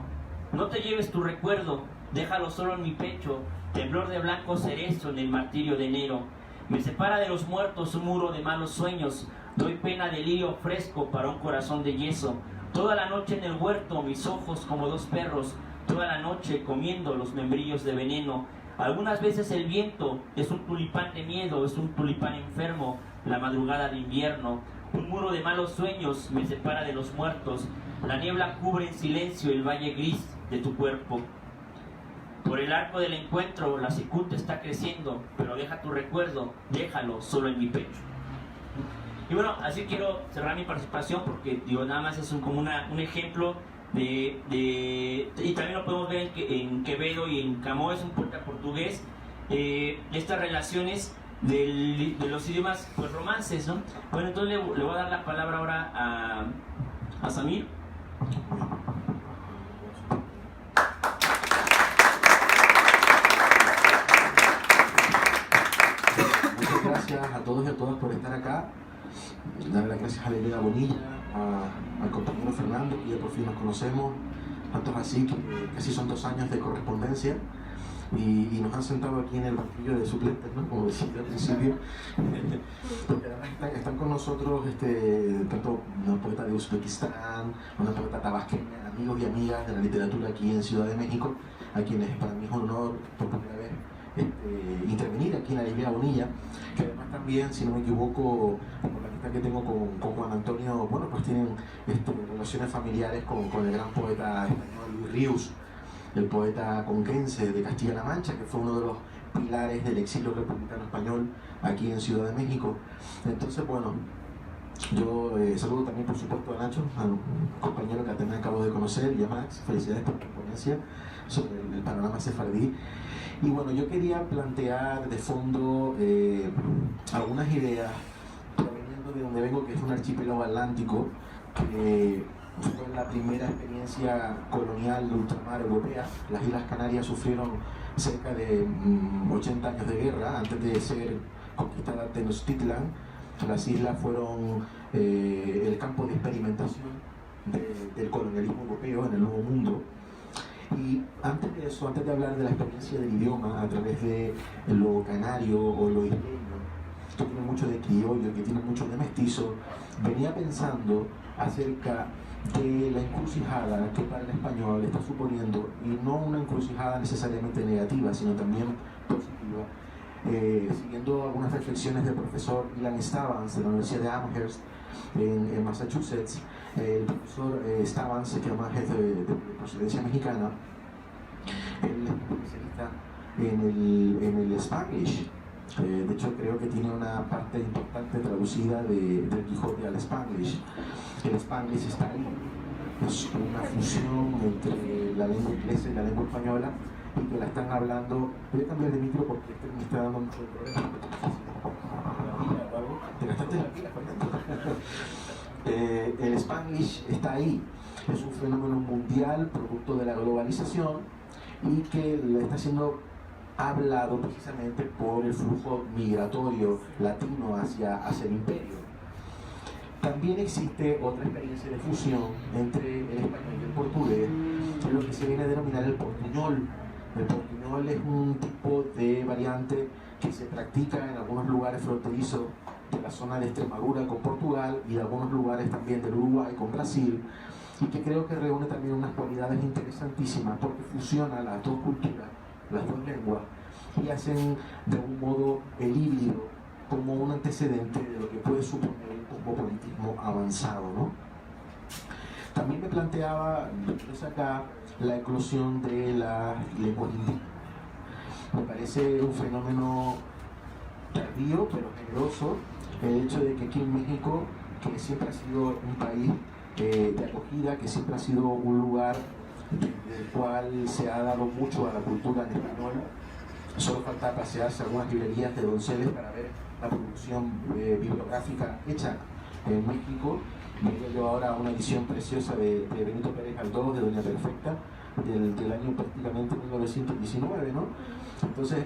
No te lleves tu recuerdo, déjalo solo en mi pecho, temblor de blanco cerezo en el martirio de enero. Me separa de los muertos un muro de malos sueños, doy pena de lío fresco para un corazón de yeso. Toda la noche en el huerto, mis ojos como dos perros, toda la noche comiendo los membrillos de veneno. Algunas veces el viento es un tulipán de miedo, es un tulipán enfermo, la madrugada de invierno. Un muro de malos sueños me separa de los muertos, la niebla cubre en silencio el valle gris de tu cuerpo. Por el arco del encuentro la cicuta está creciendo, pero deja tu recuerdo, déjalo solo en mi pecho. Y bueno, así quiero cerrar mi participación, porque digo, nada más es como un ejemplo y también lo podemos ver en Quevedo y en Camões, es un poeta portugués, estas relaciones de los idiomas, pues romances, ¿no? Bueno, entonces le voy a dar la palabra ahora a Samir. Muchas gracias a todos y a todas por estar acá. Dar las gracias a Libera Bonilla, al compañero Fernando, que ya por fin nos conocemos, tantos así que casi son 2 años de correspondencia, y nos han sentado aquí en el banquillo de suplentes, ¿no? Como decía al principio, porque además están con nosotros tanto una poeta de Uzbekistán, una poeta tabasqueña, amigos y amigas de la literatura aquí en Ciudad de México, a quienes para mí es un honor por primera vez intervenir aquí en la Libera Bonilla, que además también, si no me equivoco, por la amistad que tengo con Juan Antonio, bueno, pues tienen relaciones familiares con el gran poeta español Luis Ríos, el poeta conquense de Castilla-La Mancha, que fue uno de los pilares del exilio republicano español aquí en Ciudad de México. Entonces, bueno, yo saludo también, por supuesto, a Nacho, a un compañero que también acabo de conocer, y a Max. Felicidades por tu ponencia sobre el panorama sefardí. Y bueno, yo quería plantear de fondo algunas ideas proveniendo de donde vengo, que es un archipiélago atlántico, que fue la primera experiencia colonial de ultramar europea. Las Islas Canarias sufrieron cerca de 80 años de guerra antes de ser conquistada Tenochtitlan. Las islas fueron el campo de experimentación del colonialismo europeo en el Nuevo Mundo. Y antes de eso, antes de hablar de la experiencia del idioma a través de lo canario o lo isleño, que tiene mucho de criollo, que tiene mucho de mestizo, venía pensando acerca de la encrucijada que para el español está suponiendo, y no una encrucijada necesariamente negativa, sino también positiva, siguiendo algunas reflexiones del profesor Ilan Stavans de la Universidad de Amherst en Massachusetts. El profesor Stavans, que además es de procedencia mexicana, él es especialista en el Spanglish. De hecho, creo que tiene una parte importante traducida del Quijote al Spanglish. El Spanglish está ahí, es una fusión entre la lengua inglesa y la lengua española, y que la están hablando. Voy a cambiar de micro porque este me está dando mucho problema. ¿Te gastaste la pila, Fernando? El Spanglish está ahí, es un fenómeno mundial producto de la globalización y que le está siendo hablado precisamente por el flujo migratorio latino hacia el imperio. También existe otra experiencia de fusión entre el español y el portugués, en lo que se viene a denominar el portuñol. El portuñol es un tipo de variante que se practica en algunos lugares fronterizos de la zona de Extremadura con Portugal y de algunos lugares también del Uruguay con Brasil, y que creo que reúne también unas cualidades interesantísimas porque fusiona las dos culturas, las dos lenguas, y hacen de un modo el híbrido como un antecedente de lo que puede suponer el cosmopolitismo avanzado, ¿no? También me planteaba después acá la eclosión de las lenguas indígenas. Me parece un fenómeno tardío pero generoso el hecho de que aquí en México, que siempre ha sido un país de acogida, que siempre ha sido un lugar del cual se ha dado mucho a la cultura en español. Solo falta pasearse algunas librerías de Donceles para ver la producción bibliográfica hecha en México. Miro yo ahora una edición preciosa de Benito Pérez Galdós, de Doña Perfecta, del año prácticamente 1919, ¿no? Entonces,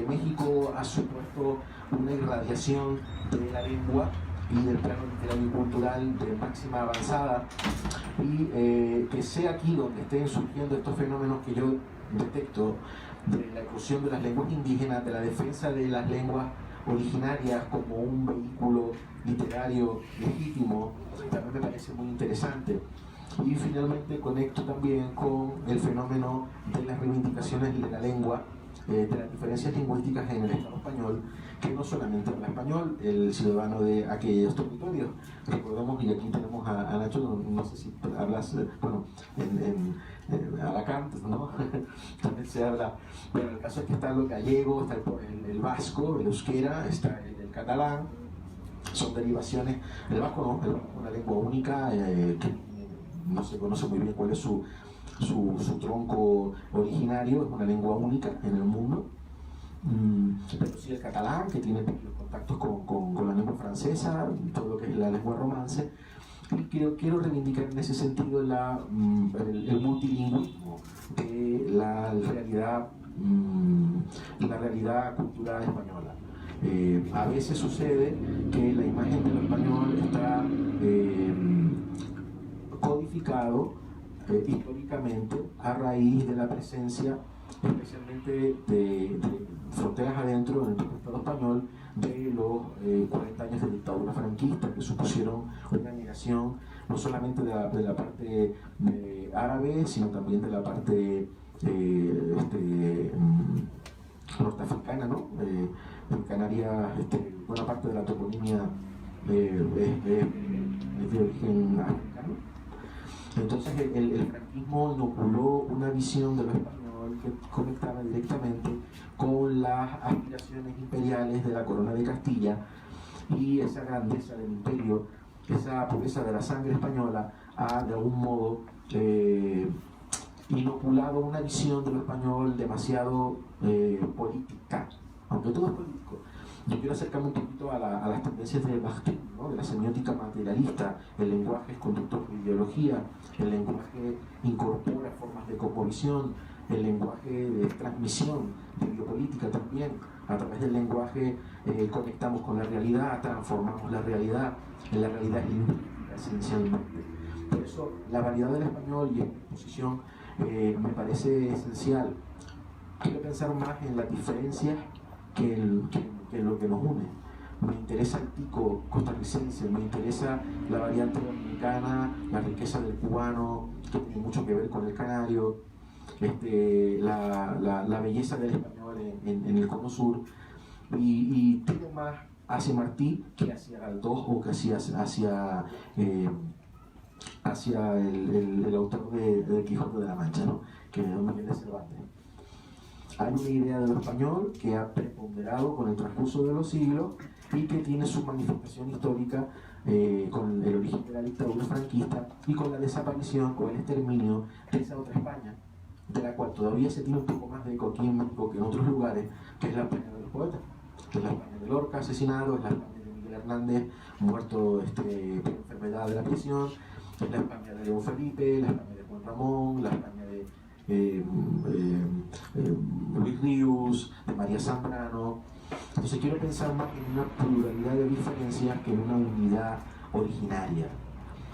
México ha supuesto una irradiación de la lengua y del plano literario y cultural de máxima avanzada, y que sea aquí donde estén surgiendo estos fenómenos que yo detecto de la eclosión de las lenguas indígenas, de la defensa de las lenguas originarias como un vehículo literario legítimo, también me parece muy interesante. Y finalmente conecto también con el fenómeno de las reivindicaciones de la lengua, de las diferencias lingüísticas en el Estado español, que no solamente habla español el ciudadano de aquellos territorios. Recordemos, y aquí tenemos a Nacho, no sé si hablas, bueno, en Alacant, ¿no? También se habla, bueno, el caso es que está lo gallego, está el vasco, el euskera, está el catalán, son derivaciones. El vasco no, el vasco es una lengua única, que no se conoce muy bien cuál es su tronco originario, es una lengua única en el mundo. Pero sí el catalán, que tiene los contactos con la lengua francesa, todo lo que es la lengua romance. Y quiero reivindicar en ese sentido el multilingüismo de la realidad cultural española. A veces sucede que la imagen del español está codificado históricamente a raíz de la presencia, especialmente de fronteras adentro en el propio Estado español, de los 40 años de dictadura franquista, que supusieron una migración no solamente de la parte árabe, sino también de la parte norteafricana, ¿no? En Canarias, buena parte de la toponimia es de origen africano. Entonces el franquismo inoculó una visión de lo español que conectaba directamente con las aspiraciones imperiales de la corona de Castilla, y esa grandeza del imperio, esa pureza de la sangre española ha de algún modo inoculado una visión de lo español demasiado política, aunque todo es político. Yo quiero acercarme un poquito a las tendencias de Bakhtin, ¿no? De la semiótica materialista. El lenguaje es conductor de ideología, el lenguaje incorpora formas de cosmovisión, el lenguaje de transmisión de biopolítica también. A través del lenguaje conectamos con la realidad, transformamos la realidad es lingüística esencialmente. Por eso la variedad del español y esta exposición me parece esencial. Quiero pensar más en las diferencias que en lo que nos une. Me interesa el tico costarricense, me interesa la variante dominicana, la riqueza del cubano, que tiene mucho que ver con el canario, la belleza del español en el cono sur. y tiene más hacia Martí que hacia Galdós o que hacia el autor de Quijote de la Mancha, ¿no? Que es Miguel de Cervantes. Hay una idea de lo español que ha preponderado con el transcurso de los siglos y que tiene su manifestación histórica con el origen de la dictadura franquista y con la desaparición o el exterminio de esa otra España, de la cual todavía se tiene un poco más de eco aquí en México que en otros lugares, que es la España de los poetas, que es la España de Lorca asesinado, es la España de Miguel Hernández muerto por enfermedad de la prisión, es la España de León Felipe, la España de Juan Ramón, la España de Luis Ríos, de María Zambrano. Entonces quiero pensar más en una pluralidad de diferencias que en una unidad originaria.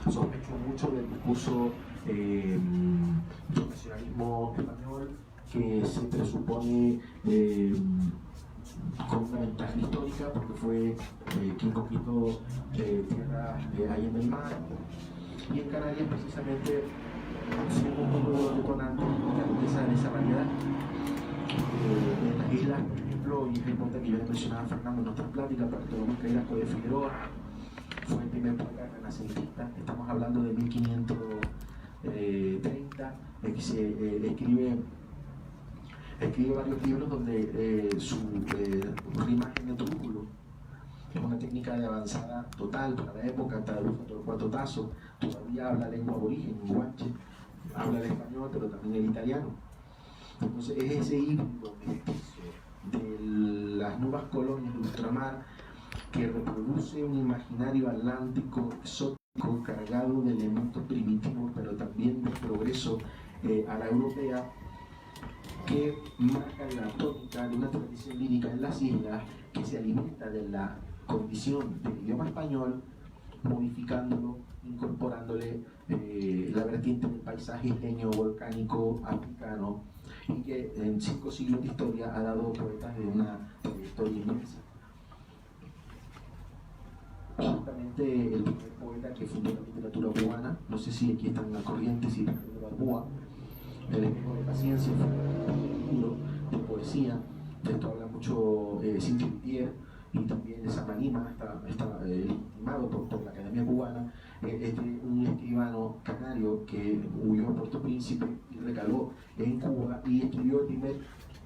Sospecho mucho del discurso del nacionalismo español que se presupone con una ventaja histórica porque fue quien conquistó tierras ahí en el mar, y en Canarias precisamente siendo un poco de los detonantes de esa variedad. En las islas, por ejemplo, y es el punto que yo le mencionaba a Fernando en nuestra plática, Bartolomé Carrasco de Figueroa fue el primer poeta renacentista. Estamos hablando de 1530, que se escribe varios libros donde su rimaje en trúculo es una técnica de avanzada total para la época, traduce todo el cuatotazo, todavía habla lengua aborigen, guanche, habla el español, pero también el italiano. Entonces es ese híbrido mestizo de las nuevas colonias de ultramar que reproduce un imaginario atlántico exótico cargado de elementos primitivos, pero también de progreso a la europea, que marca la tónica de una tradición lírica en las islas que se alimenta de la condición del idioma español, modificándolo, incorporándole la vertiente del paisaje isleño volcánico africano, y que en 5 siglos de historia ha dado poetas de una trayectoria inmensa. Justamente el primer poeta que fundó la literatura cubana, no sé si aquí están las corrientes, si de Balboa, El espejo de paciencia, fue un libro de poesía. De esto habla mucho Cinti Gutiérrez, y también de Samanima, está legitimado por la Academia Cubana. Es de un escribano canario que huyó a Puerto Príncipe y recaló en Cuba y escribió el primer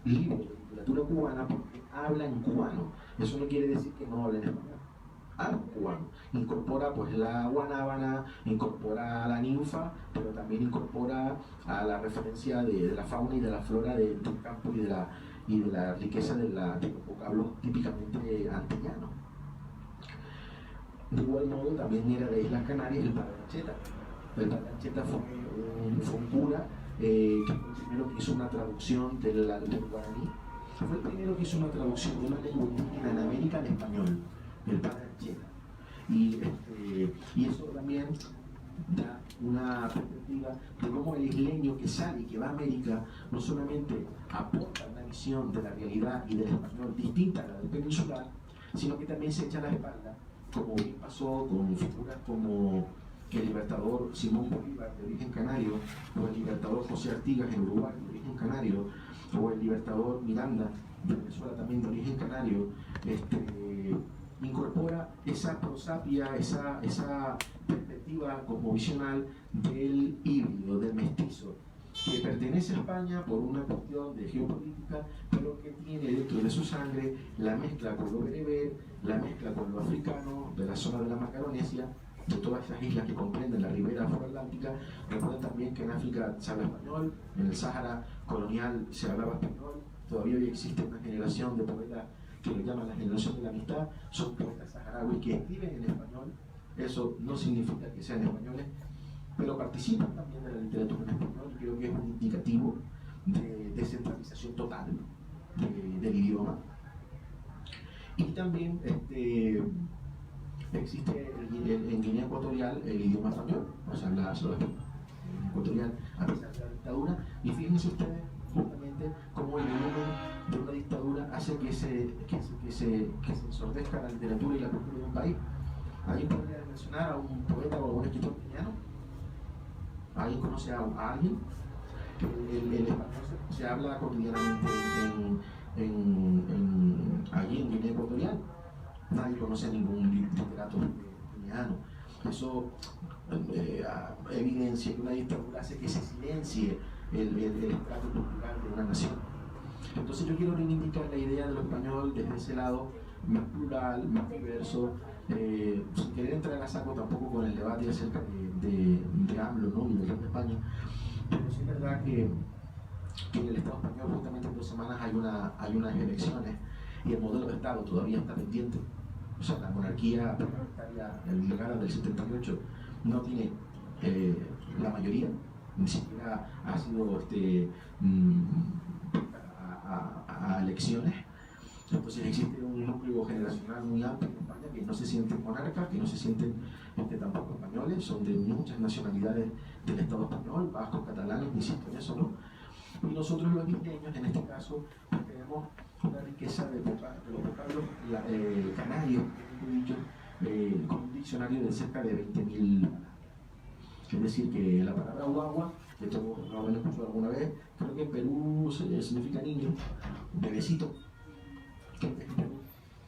libro de literatura cubana porque habla en cubano. Eso no quiere decir que no hable en español. Habla en cubano. Incorpora pues la guanábana, incorpora a la ninfa, pero también incorpora a la referencia de la fauna y de la flora del campo y de la riqueza de los vocablos típicamente antillanos. De igual modo también era de Islas Canarias el Padre Ancheta. El Padre Ancheta fue un cura que fue el primero que hizo una traducción del guaraní. Fue el primero que hizo una traducción de una lengua indígena en América al español, el Padre Ancheta. Y eso también da una perspectiva de cómo el isleño que sale y que va a América no solamente aporta una visión de la realidad y del español distinta a la del peninsular, sino que también se echa a la espalda, como bien pasó con figuras como el libertador Simón Bolívar, de origen canario, o el libertador José Artigas en Uruguay, de origen canario, o el libertador Miranda, de Venezuela, también de origen canario. Incorpora esa prosapia, esa perspectiva cosmovisional del híbrido, del mestizo, que pertenece a España por una cuestión de geopolítica, pero que tiene dentro de su sangre la mezcla con lo bereber, la mezcla con lo africano, de la zona de la Macaronesia, de todas esas islas que comprenden la ribera afroatlántica. Recuerden también que en África se habla español, en el Sáhara colonial se hablaba español, todavía hoy existe una generación de poetas que lo llaman la generación de la amistad, son poetas saharauis que escriben en español. Eso no significa que sean españoles, pero participan también de la literatura en español, y creo que es un indicativo de descentralización total del idioma. Y también existe en Guinea Ecuatorial el idioma español, o sea, la ecuatorial, a pesar de la dictadura. Y fíjense ustedes justamente cómo el volumen de una dictadura hace que se ensordezca la literatura y la cultura de un país. ¿Alguien podría mencionar a un poeta o a un escritor guineano? ¿Alguien conoce a alguien? El español se habla cotidianamente allí en Guinea Ecuatorial. Nadie conoce a ningún literato guineano. Eso evidencia que una dictadura hace que se silencie el estrato cultural de una nación. Entonces yo quiero reivindicar la idea de lo español desde ese lado más plural, más diverso, sin querer entrar a saco tampoco con el debate acerca de AMLO, ¿no? Y del rey de España, pero sí es verdad que en el Estado español justamente en 2 semanas hay unas elecciones y el modelo de Estado todavía está pendiente. O sea, la monarquía parlamentaria legada del 78 no tiene la mayoría, ni siquiera ha sido a elecciones. Entonces existe un núcleo generacional muy amplio en España que no se sienten monarcas, que no se sienten tampoco españoles, son de muchas nacionalidades del Estado español, vascos, catalanes, insisto en eso, ¿no? Y nosotros los isleños, en este caso, pues, tenemos una riqueza de los vocablos canarios, con un diccionario de cerca de 20.000. Es decir, que la palabra guagua, que todos lo habrán escuchado alguna vez, creo que en Perú significa niño, bebecito,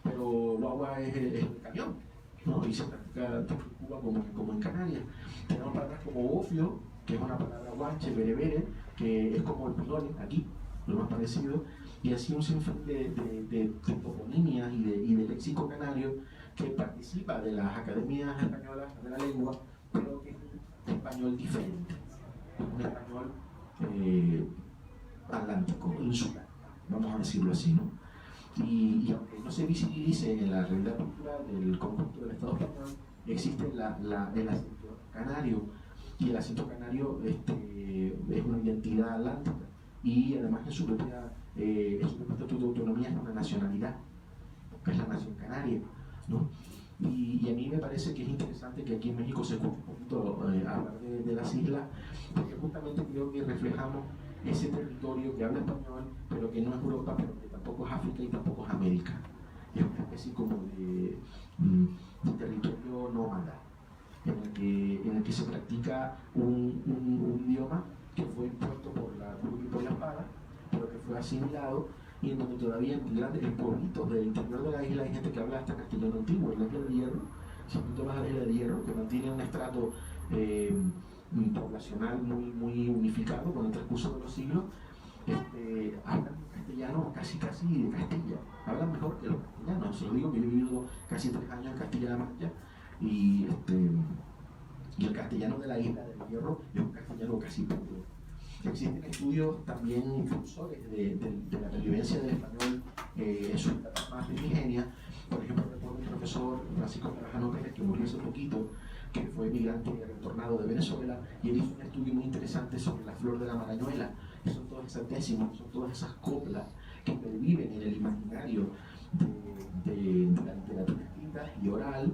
pero guagua es el camión, ¿no? Y se practica tanto en Cuba como en Canarias. Tenemos palabras como ofio, que es una palabra guanche, berebere, que es como el pinole aquí, lo más parecido, y así un sinfín de toponimias y de léxico canario que participa de las academias españolas de la lengua, pero que es un español diferente, un español atlántico, insular, vamos a decirlo así, ¿no? Y aunque no se visibilice en la realidad cultural del conjunto del Estado español, existe el acento canario, y el acento canario es una identidad atlántica, y además en su propio estatuto de autonomía es una nacionalidad, que es la nación canaria, ¿no? Y a mí me parece que es interesante que aquí en México se escuche un poquito hablar de las islas, porque justamente creo que reflejamos ese territorio que habla español, pero que no es Europa, pero que tampoco es África y tampoco es América. Es una especie como de territorio nómada, en el que se practica un idioma que fue impuesto por la espada, pero que fue asimilado, y en donde todavía en grandes pueblitos del interior de la isla hay gente que habla hasta castellano antiguo, en la isla de Hierro. Si tú te vas a la isla de Hierro, que mantiene un estrato poblacional muy unificado con el transcurso de los siglos, hablan castellano casi de Castilla, hablan mejor que los castellanos. Se lo digo que yo he vivido casi 3 años en Castilla-La Mancha, y el castellano de la isla del Hierro es un castellano casi puro. Existen estudios también impulsores de la pervivencia del español en sus etapas más primigenias. Por ejemplo, recuerdo un profesor, Francisco Carajano Pérez, que murió hace poquito, que fue migrante retornado de Venezuela, y él hizo un estudio muy interesante sobre la flor de la marañuela, que son todas esas décimas, son todas esas coplas que perviven en el imaginario de la literatura escrita y oral,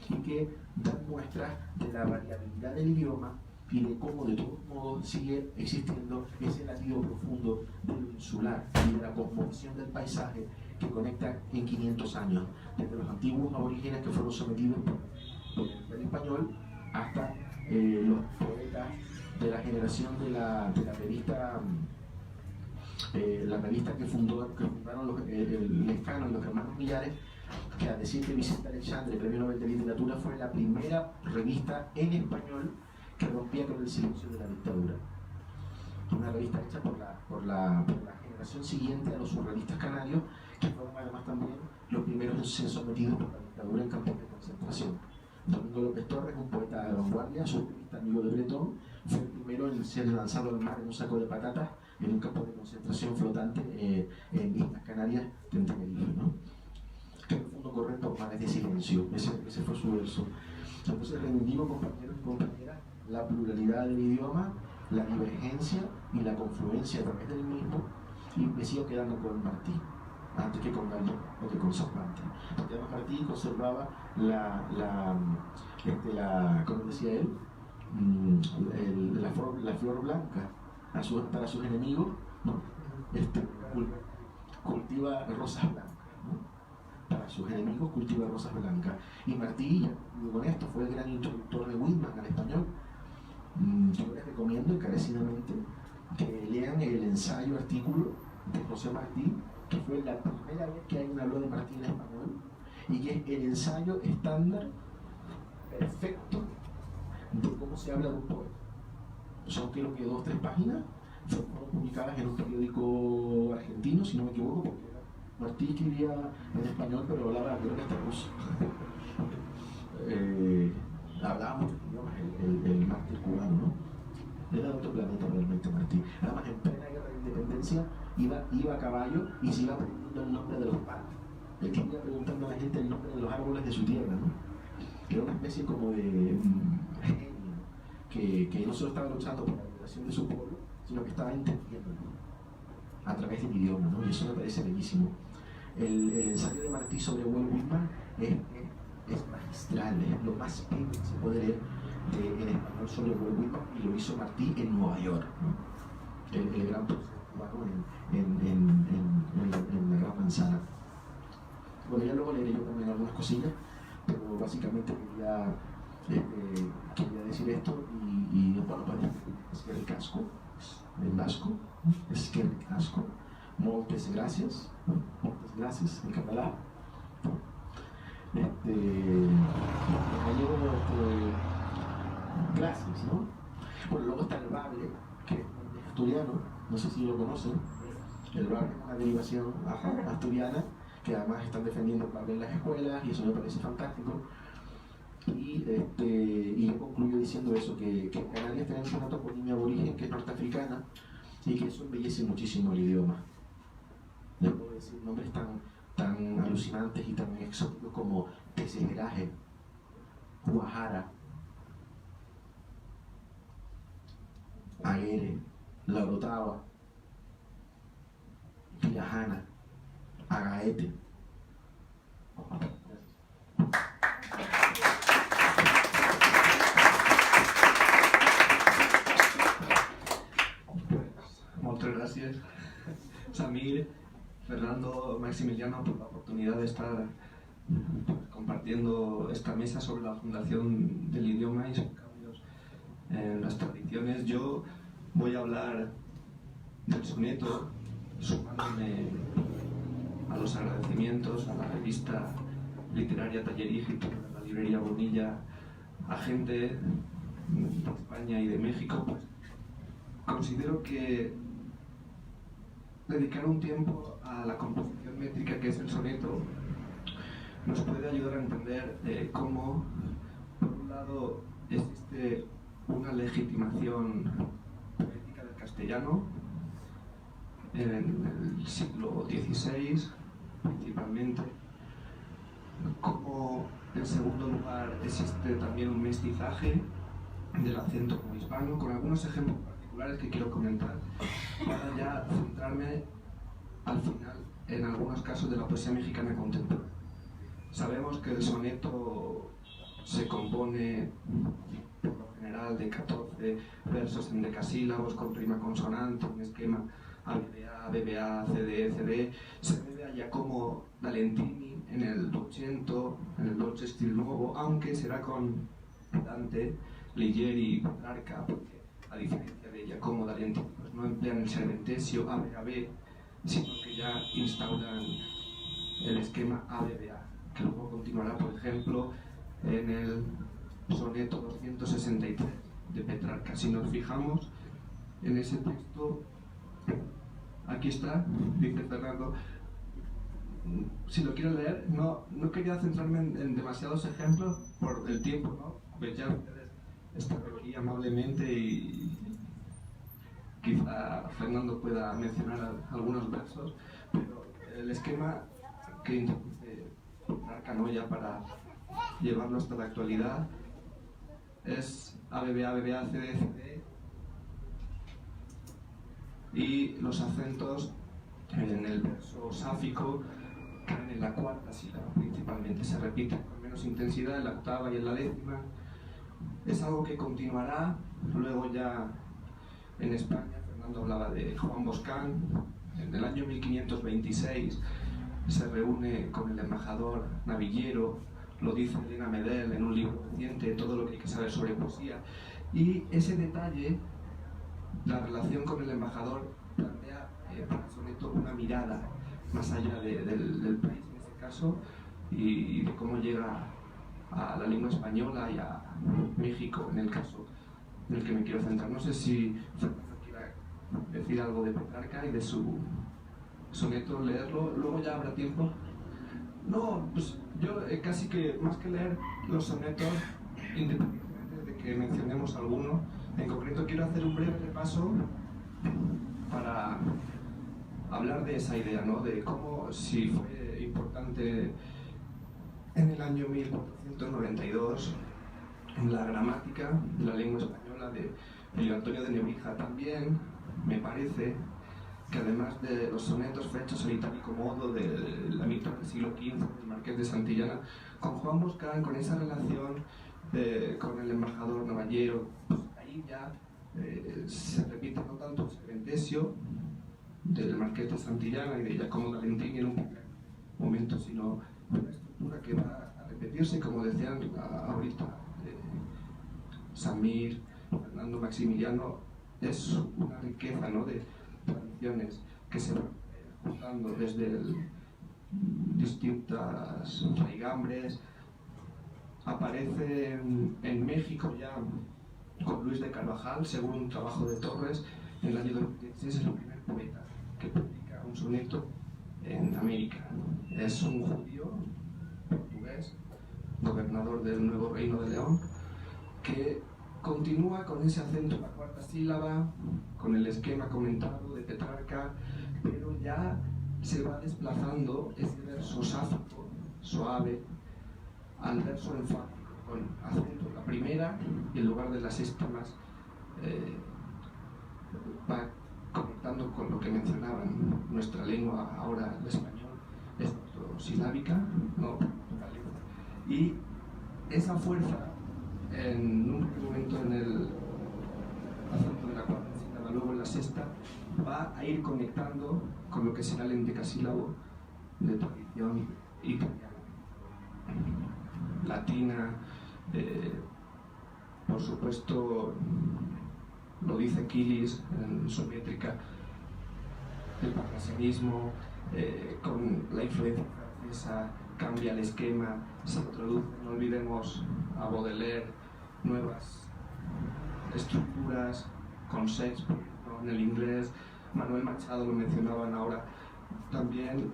y que dan muestras de la variabilidad del idioma y de cómo de todos modos sigue existiendo ese latido profundo de lo insular y de la cosmovisión del paisaje que conecta en 500 años, desde los antiguos aborígenes que fueron sometidos por el Imperio Español hasta los poetas de la generación de la revista que fundaron el Lescano y los hermanos Millares, que a decir de Vicente Aleixandre, Premio Nobel de Literatura, fue la primera revista en español que rompía con el silencio de la dictadura. Una revista hecha por la generación siguiente a los surrealistas canarios, que fueron además también los primeros en ser sometidos por la dictadura en campos de concentración. Domingo López Torres, un poeta de vanguardia, surrealista amigo de Bretón, fue el primero en ser lanzado al mar en un saco de patatas en un campo de concentración flotante en Islas Canarias de Tenerife, ¿no? Que en el fondo corren por mares de silencio. Ese fue su verso. Entonces reivindico, compañeros y compañeras, la pluralidad del idioma, la divergencia y la confluencia a través del mismo, y me sigo quedando con Martí antes que con Galdós o que con Cervantes, porque además Martí conservaba como decía él, la flor blanca para sus enemigos, ¿no? Cultiva rosas blancas, ¿no? Para sus enemigos cultiva rosas blancas. Y Martí, con esto, fue el gran introductor de Whitman al español. Yo les recomiendo encarecidamente que lean el ensayo artículo de José Martí, que fue la primera vez que alguien habló de Martí en español, y que es el ensayo estándar perfecto de cómo se habla de un poeta. Son creo que 2 o 3 páginas, fueron publicadas en un periódico argentino, si no me equivoco, porque Martí escribía en español, pero hablaba, creo que hasta ruso. Hablaba muchos idiomas, el mártir cubano, ¿no? Era de otro planeta realmente Martí. Además, en plena guerra de independencia, iba a caballo y se iba aprendiendo el nombre de los patos. El que iba preguntando a la gente el nombre de los árboles de su tierra, ¿no? Era una especie como de genio, que no solo estaba luchando por la liberación de su pueblo, sino que estaba entendiendo a través del idioma, ¿no? Y eso me parece bellísimo. El ensayo de Martí sobre Walt Whitman es magistral, es lo más bello que se puede leer en español sobre Walt Whitman, y lo hizo Martí en Nueva York, ¿no? El gran profesor cubano en la Gran Manzana. Bueno, ya luego leeré yo también algunas cosillas, pero básicamente quería decir esto y bueno, pues es que el casco, en vasco, es que el casco, moltes gracias, en catalán. Gracias, ¿no? Bueno, luego está el bable, que es asturiano, no sé si lo conocen. El bable es una derivación asturiana, que además están defendiendo el bable en las escuelas, y eso me parece fantástico. Y yo concluyo diciendo eso, que Canarias tenemos una toponimia aborigen que es norteafricana, y que eso embellece muchísimo el idioma. Les puedo decir nombres tan alucinantes y tan exóticos como Tesegeraje, Guajara, Aguere, La Orotava, Pirajana, Agaete. Muchas gracias, Samir, Fernando, Maximiliano, por la oportunidad de estar compartiendo esta mesa sobre la fundación del idioma y sus cambios en las tradiciones. Yo voy a hablar del soneto, sumándome a los agradecimientos a la revista literaria Tallerígito, a la librería Bonilla, a gente de España y de México. Pues considero que dedicar un tiempo a la composición métrica que es el soneto nos puede ayudar a entender cómo, por un lado, existe una legitimación poética del castellano en el siglo XVI, principalmente, como en segundo lugar existe también un mestizaje del acento como hispano, con algunos ejemplos particulares que quiero comentar, para ya centrarme al final en algunos casos de la poesía mexicana contemporánea. Sabemos que el soneto se compone por lo general de 14 versos en decasílabos con rima consonante, un esquema ABBA, BBA, CDE, CD. Se debe a Giacomo da Lentini en el 200, en el Dolce Stil Nuovo, aunque será con Dante, Ligieri y Petrarca, porque a diferencia de Giacomo da Lentini, pues no emplean el serventesio ABAB, sino que ya instauran el esquema ABBA, que luego continuará, por ejemplo, en el soneto 263 de Petrarca. Si nos fijamos en ese texto, aquí está, dice Fernando. Si lo quiero leer, no quería centrarme en demasiados ejemplos por el tiempo, ¿no? Pues ya ustedes están aquí amablemente y quizá Fernando pueda mencionar algunos versos, pero el esquema que introduce Petrarca, ¿no?, ya para llevarlo hasta la actualidad, es ABBA, BBA, CD, CD, y los acentos en el verso sáfico caen en la cuarta sílaba principalmente, se repiten con menos intensidad en la octava y en la décima. Es algo que continuará luego ya en España. Fernando hablaba de Juan Boscán. En el año 1526 se reúne con el embajador Navillero, lo dice Elena Medel en un libro reciente, Todo lo que hay que saber sobre poesía, y ese detalle la relación con el embajador plantea para el soneto una mirada más allá del país en ese caso y de cómo llega a la lengua española y a México en el caso en el que me quiero centrar. No sé si Fernando quiera decir algo de Petrarca y de su soneto, leerlo, luego ya habrá tiempo. No, pues yo casi que más que leer los sonetos, independientemente de que mencionemos alguno, en concreto quiero hacer un breve repaso para hablar de esa idea, ¿no? De cómo, si fue importante en el año 1492 en la gramática de la lengua española de Elio Antonio de Nebrija. También me parece que además de los sonetos fechos al itálico modo de la mitad del siglo XV del Marqués de Santillana, con Juan Boscán, con esa relación con el embajador Novallero, pues ahí ya se repite no tanto el Serventesio del Marqués de Santillana y de Giacomo Valentini en un primer momento, sino una estructura que va a repetirse, como decían ahorita Samir, Fernando, Maximiliano. Es una riqueza, ¿no?, de tradiciones que se van juntando desde distintas raigambres. Aparece en México ya con Luis de Carvajal, según un trabajo de Torres, en el año 2016, es el primer poeta que publica un soneto en América. Es un judío portugués, gobernador del Nuevo Reino de León, que continúa con ese acento en la cuarta sílaba, con el esquema comentado de Petrarca, pero ya se va desplazando ese verso sáfico, suave, al verso enfático, con acento en la primera y en lugar de la sexta más, va conectando con lo que mencionaban. Nuestra lengua, ahora el español, es silábica, no naturaleza. Y esa fuerza, en un primer momento en el acento de la cuarta sílaba, luego en la sexta, va a ir conectando con lo que será el endecasílabo de tradición italiana, latina. Por supuesto, lo dice Quilis en su métrica, el parnasianismo, con la influencia francesa, cambia el esquema, se introduce, no olvidemos a Baudelaire, nuevas estructuras con Shakespeare, ¿no?, en el inglés. Manuel Machado, lo mencionaban ahora, también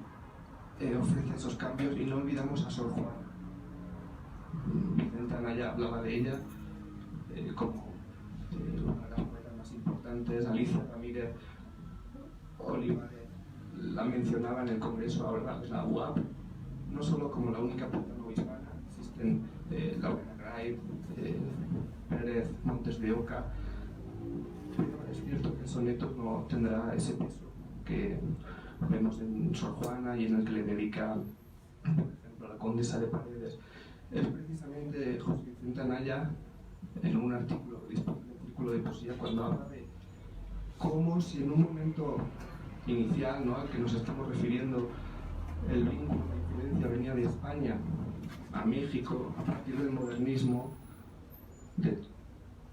ofrece esos cambios, y no olvidamos a Sor Juana. Vicente Anaya hablaba de ella como una de las poetas más importantes. Alicia Ramírez Olivares la mencionaba en el Congreso ahora de la UAP, no solo como la única poeta no hispana. Existen Laura Gray, Pérez Montes de Oca, pero es cierto que el soneto no tendrá ese peso que vemos en Sor Juana y en el que le dedica, por ejemplo, a la Condesa de Paredes. Es precisamente José Vicente Anaya, en un artículo disponible en el Círculo de Poesía, cuando habla de cómo, si en un momento inicial, ¿no?, al que nos estamos refiriendo, el vínculo, la influencia venía de España a México a partir del modernismo, de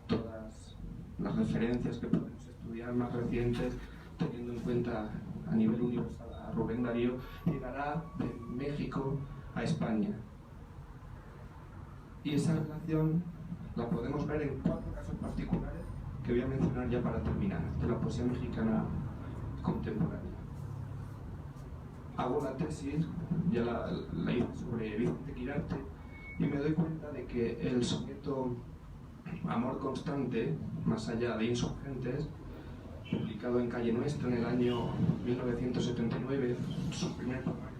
todas las referencias que podemos estudiar más recientes, teniendo en cuenta a nivel universal a Rubén Darío, llegará de México a España. Y esa relación la podemos ver en 4 casos particulares que voy a mencionar ya para terminar, de la poesía mexicana contemporánea. Hago la tesis, ya la hice sobre Vicente Quirarte, y me doy cuenta de que el soneto Amor Constante, más allá de Insurgentes, publicado en Calle Nuestra en el año 1979, su primer poemario,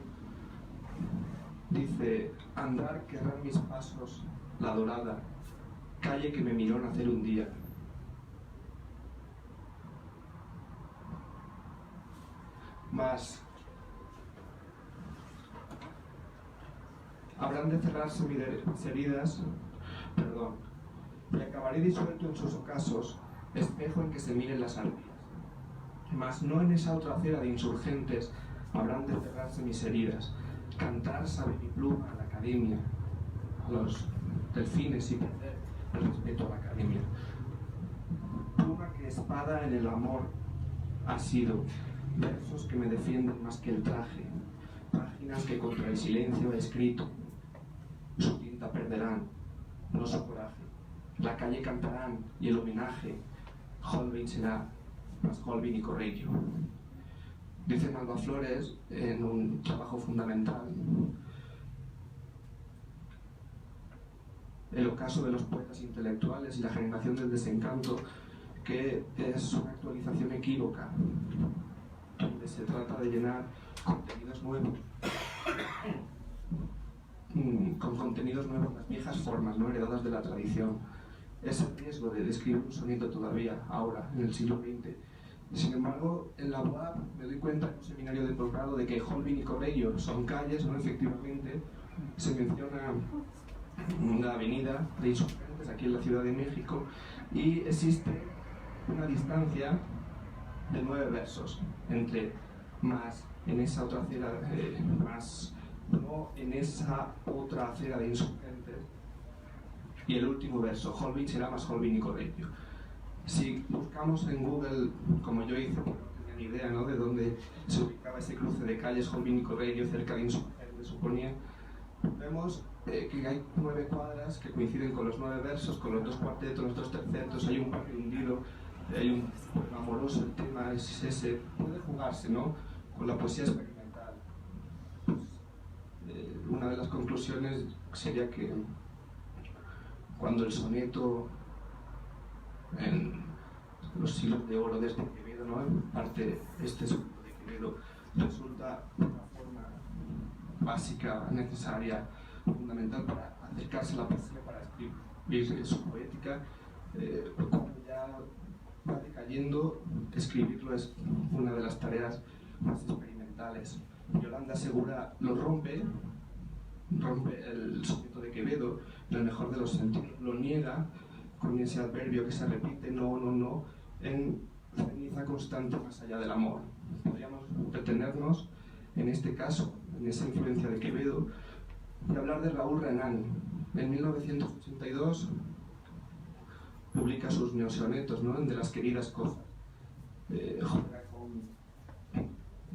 dice: andar querrán mis pasos la dorada calle que me miró nacer un día. Mas habrán de cerrarse mis heridas, y acabaré disuelto en sus ocasos, espejo en que se miren las arpías. Mas no en esa otra acera de insurgentes habrán de cerrarse mis heridas. Cantar sabe mi pluma a la academia, a los delfines, y perder el respeto a la academia. Pluma que espada en el amor ha sido, versos que me defienden más que el traje, páginas que contra el silencio he escrito, su tinta perderán, no su coraje, la calle cantarán y el homenaje, Holbein será más Holbein y Correggio. Dice Malva Flores en un trabajo fundamental, El ocaso de los poetas intelectuales y la generación del desencanto, que es una actualización equívoca, donde se trata de llenar contenidos nuevos, con contenidos nuevos, las viejas formas, ¿no?, heredadas de la tradición. Es el riesgo de escribir un soneto todavía, ahora, en el siglo XX. Sin embargo, en la UAP me doy cuenta en un seminario de posgrado de que Holbein y Correggio son calles, ¿no? Efectivamente, se menciona una avenida de insurgentes aquí en la Ciudad de México y existe una distancia de 9 versos entre más en esa otra acera, más no en esa otra acera de insurgentes y el último verso, Holbein será más Holbein y Correggio. Si buscamos en Google, como yo hice, porque no tenía ni idea, ¿no?, de dónde se ubicaba ese cruce de calles Holbein y Correggio cerca de insurgentes, suponía, vemos que hay 9 cuadras que coinciden con los 9 versos, con los 2 cuartetos, los 2 tercetos, hay un barrio hundido, hay un poema amoroso, el tema es ese, puede jugarse, ¿no?, con la poesía experimental. Pues, una de las conclusiones sería que cuando el soneto en los siglos de oro desde Quevedo, ¿no?, en parte este soneto de Quevedo resulta una forma básica, necesaria, fundamental para acercarse a la poesía, para escribir su poética, cuando ya va decayendo, escribirlo es una de las tareas más experimentales. Yolanda Segura lo rompe el soneto de Quevedo en el mejor de los sentidos, lo niega con ese adverbio que se repite, no, no, no, en ceniza constante más allá del amor. Podríamos detenernos en este caso, en esa influencia de Quevedo, y hablar de Raúl Renan. En 1982 publica sus neosonetos, ¿no?, de las queridas cosas. Juega con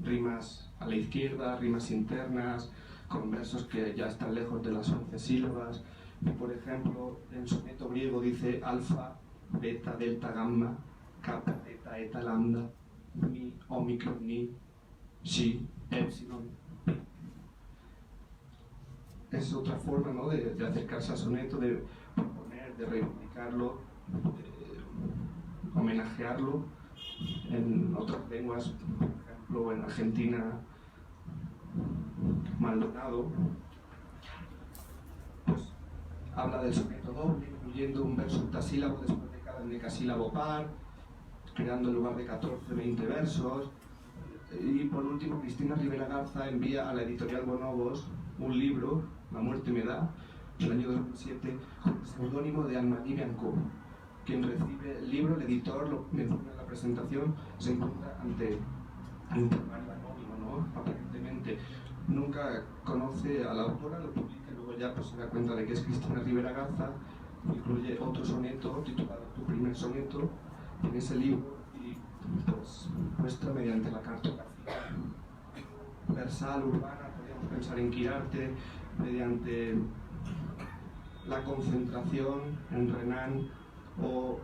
rimas a la izquierda, rimas internas, con versos que ya están lejos de las 11 sílabas. Y, por ejemplo, en soneto griego dice alfa, beta, delta, gamma, kappa, theta, eta, lambda, mi, omicron, ni, xi, epsilon. Es otra forma, ¿no?, de acercarse al soneto, de proponer, de reivindicarlo, de homenajearlo. En otras lenguas, por ejemplo, en Argentina, Maldonado, pues habla del soneto doble, incluyendo un verso octasílabo después de cada endecasílabo par, creando en lugar de 14, 20 versos. Y por último, Cristina Rivera Garza envía a la editorial Bonobos un libro, La muerte me da, del año 2007, con el seudónimo de Anne-Marie Bianco. Quien recibe el libro, el editor, lo menciona en la presentación, se encuentra ante un temario anónimo, ¿no?, aparentemente. Nunca conoce a la autora, lo publica y luego ya pues se da cuenta de que es Cristina Rivera Garza, incluye otro soneto titulado Tu primer soneto en ese libro y pues muestra mediante la cartografía versal, urbana, podríamos pensar en Quirarte, mediante la concentración en Renan o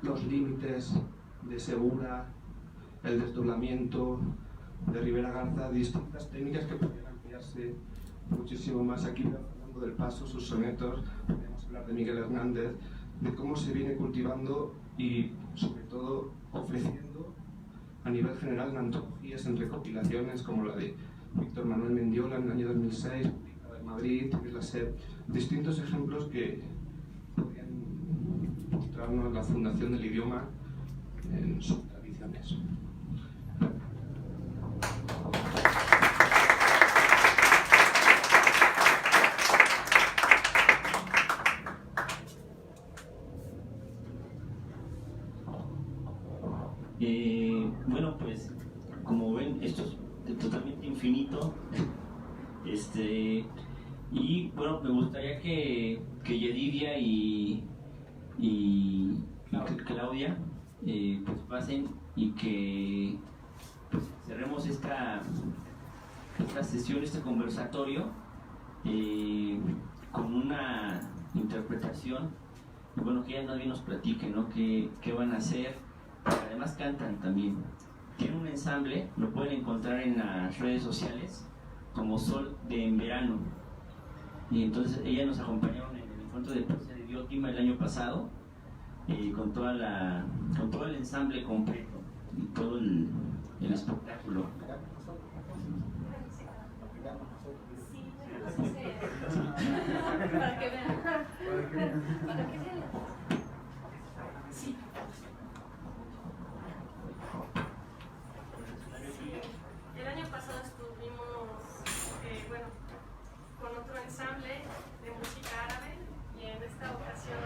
los límites de Segura, el desdoblamiento de Rivera Garza, distintas técnicas que podrían ampliarse muchísimo más. Aquí Fernando del Paso, sus sonetos, podemos hablar de Miguel Hernández, de cómo se viene cultivando y sobre todo ofreciendo a nivel general en antologías, en recopilaciones como la de Víctor Manuel Mendiola en el año 2006, publicada en Madrid, la SED, distintos ejemplos que podrían mostrarnos la fundación del idioma en sus tradiciones. Bueno, pues como ven, esto es totalmente infinito. Y bueno, me gustaría que Yedidia y Claudia pues pasen y que pues, cerremos esta sesión, este conversatorio con una interpretación y bueno, que ya nadie nos platique, ¿no? ¿Qué van a hacer? Además cantan también. Tiene un ensamble, lo pueden encontrar en las redes sociales como Sol de en Verano. Y entonces ellas nos acompañaron en el encuentro de poesía de Diótima el año pasado con todo el ensamble completo y todo el espectáculo. Para que vean. Para que vean. Sí. El año pasado estuvimos, bueno, con otro ensamble de música árabe y en esta ocasión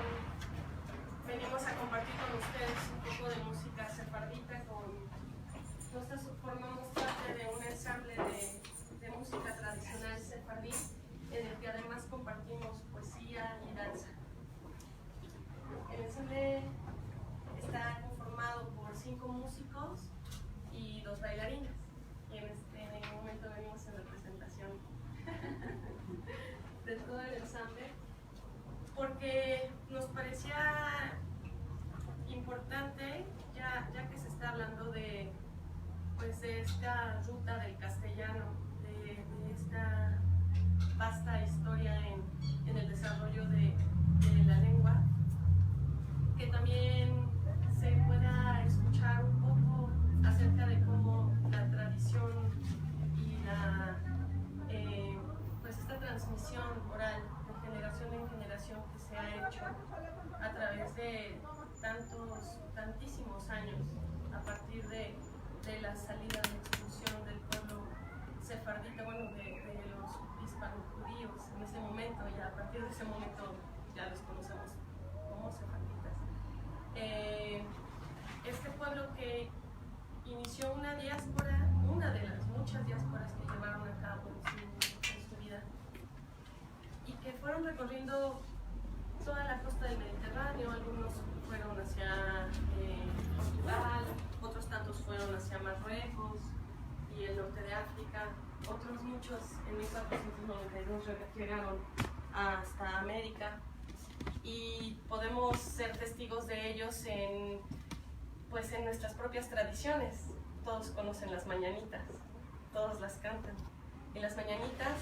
venimos a compartir con ustedes un poco de música sefardita. Nosotros formamos parte de un ensamble de música tradicional sefardí en el que además compartimos poesía y danza. El ensamble está conformado por 5 músicos y 2 bailarines. Y en este momento venimos en representación de todo el ensamble porque nos parecía importante, ya que se está hablando de esta ruta del castellano, de esta vasta historia en el desarrollo de la lengua, que también se pueda escuchar un poco acerca de cómo la tradición y esta transmisión oral de generación en generación que se ha hecho a través de tantísimos años, a partir de la salida de expulsión del pueblo sefardita, bueno, de los hispano-judíos en ese momento, y a partir de ese momento ya los conocemos como sefarditas. Este pueblo que inició una diáspora, una de las muchas diásporas que llevaron a cabo en su vida, y que fueron recorriendo toda la costa del Mediterráneo. Algunos fueron hacia Portugal, otros tantos fueron hacia Marruecos y el norte de África, otros muchos en 1492 llegaron hasta América, y podemos ser testigos de ellos en nuestras propias tradiciones. Todos conocen las mañanitas, todos las cantan, y las mañanitas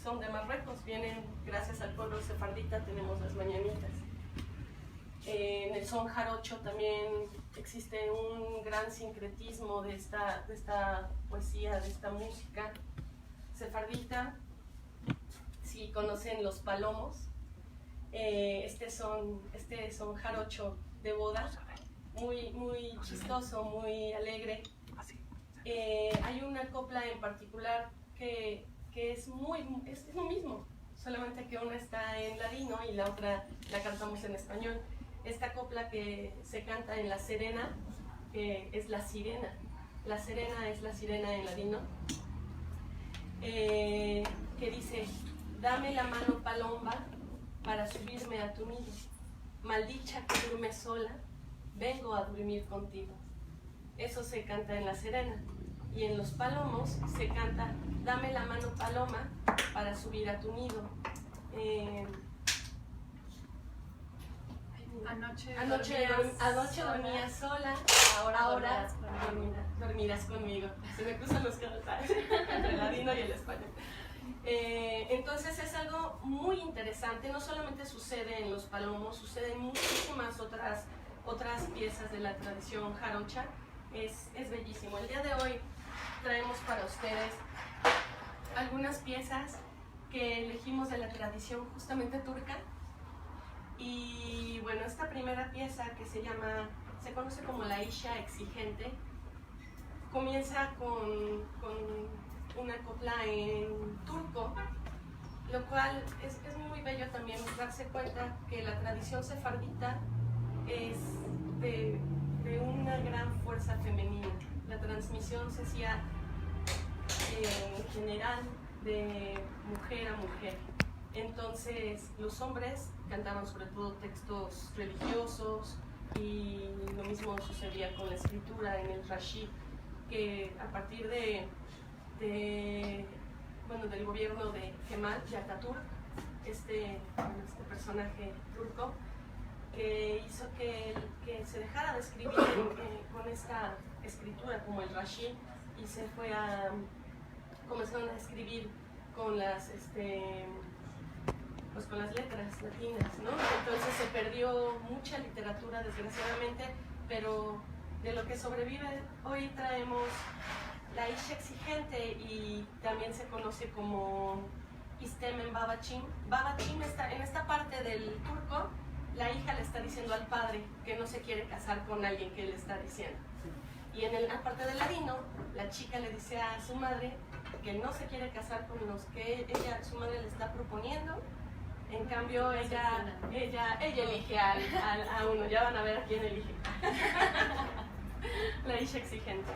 son de Marruecos, vienen gracias al pueblo sefardita. Tenemos las mañanitas. En el son jarocho también existe un gran sincretismo de esta poesía, de esta música sefardita. Si conocen los palomos, este son jarocho de boda, muy chistoso, muy alegre. Hay una copla en particular que es lo mismo, solamente que una está en ladino y la otra la cantamos en español. Esta copla que se canta en La Serena, que es la sirena. La Serena es la sirena en ladino, que dice: dame la mano, palomba, para subirme a tu nido. Maldicha que duerme sola, vengo a dormir contigo. Eso se canta en La Serena. Y en Los Palomos se canta: dame la mano, paloma, para subir a tu nido. Anoche dormía sola, ahora dormirás conmigo. Se me cruzan los cables entre el ladino y el español. Entonces es algo muy interesante. No solamente sucede en Los Palomos, sucede en muchísimas otras piezas de la tradición jarocha. Es bellísimo. El día de hoy traemos para ustedes algunas piezas que elegimos de la tradición justamente turca. Y bueno, esta primera pieza, que se conoce como la Isha exigente, comienza con una copla en turco, lo cual es muy bello también darse cuenta que la tradición sefardita es de una gran fuerza femenina. La transmisión se hacía en general de mujer a mujer. Entonces los hombres cantaban sobre todo textos religiosos, y lo mismo sucedía con la escritura en el Rashid, que a partir del gobierno de Kemal Atatürk, este personaje turco, que hizo que se dejara de escribir con esta escritura como el Rashid, y se comenzaron a escribir con las con las letras latinas, ¿no? Entonces se perdió mucha literatura, desgraciadamente, pero de lo que sobrevive hoy traemos la Isha exigente, y también se conoce como Istemen Babachin. Babachin está en esta parte del turco. La hija le está diciendo al padre que no se quiere casar con alguien que le está diciendo. Y en la parte del ladino, la chica le dice a su madre que no se quiere casar con los que su madre le está proponiendo. En cambio, ella elige a uno. Ya van a ver a quién elige. La Isha exigente.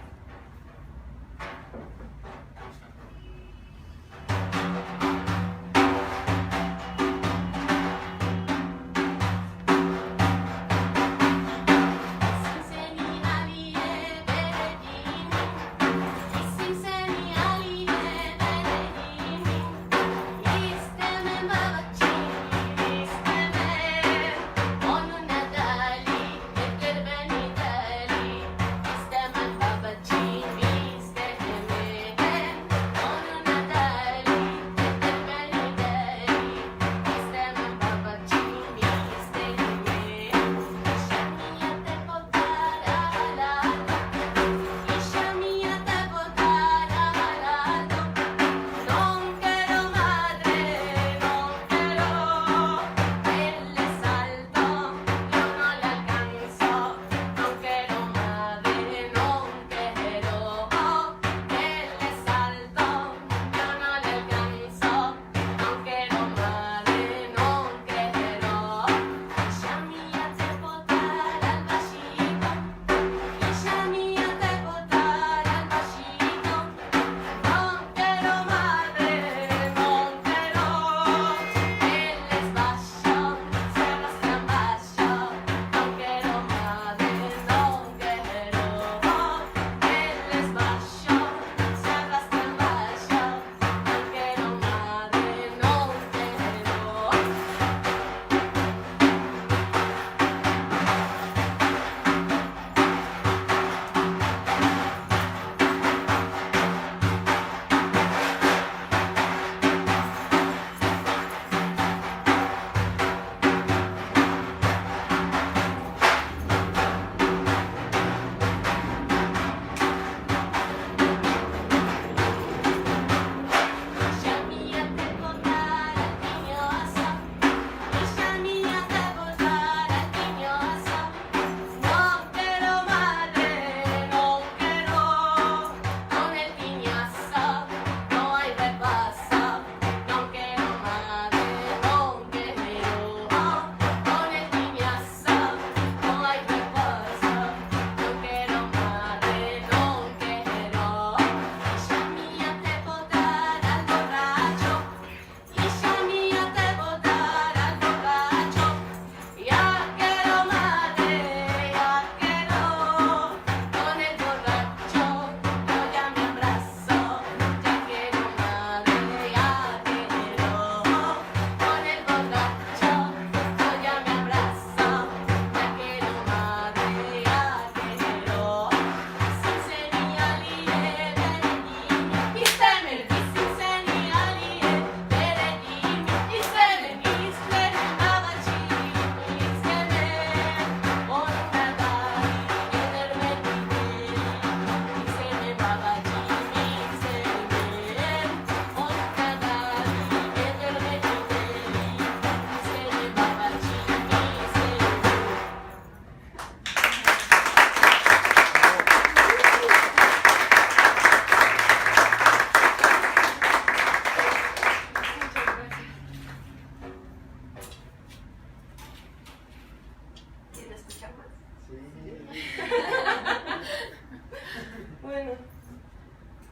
Bueno,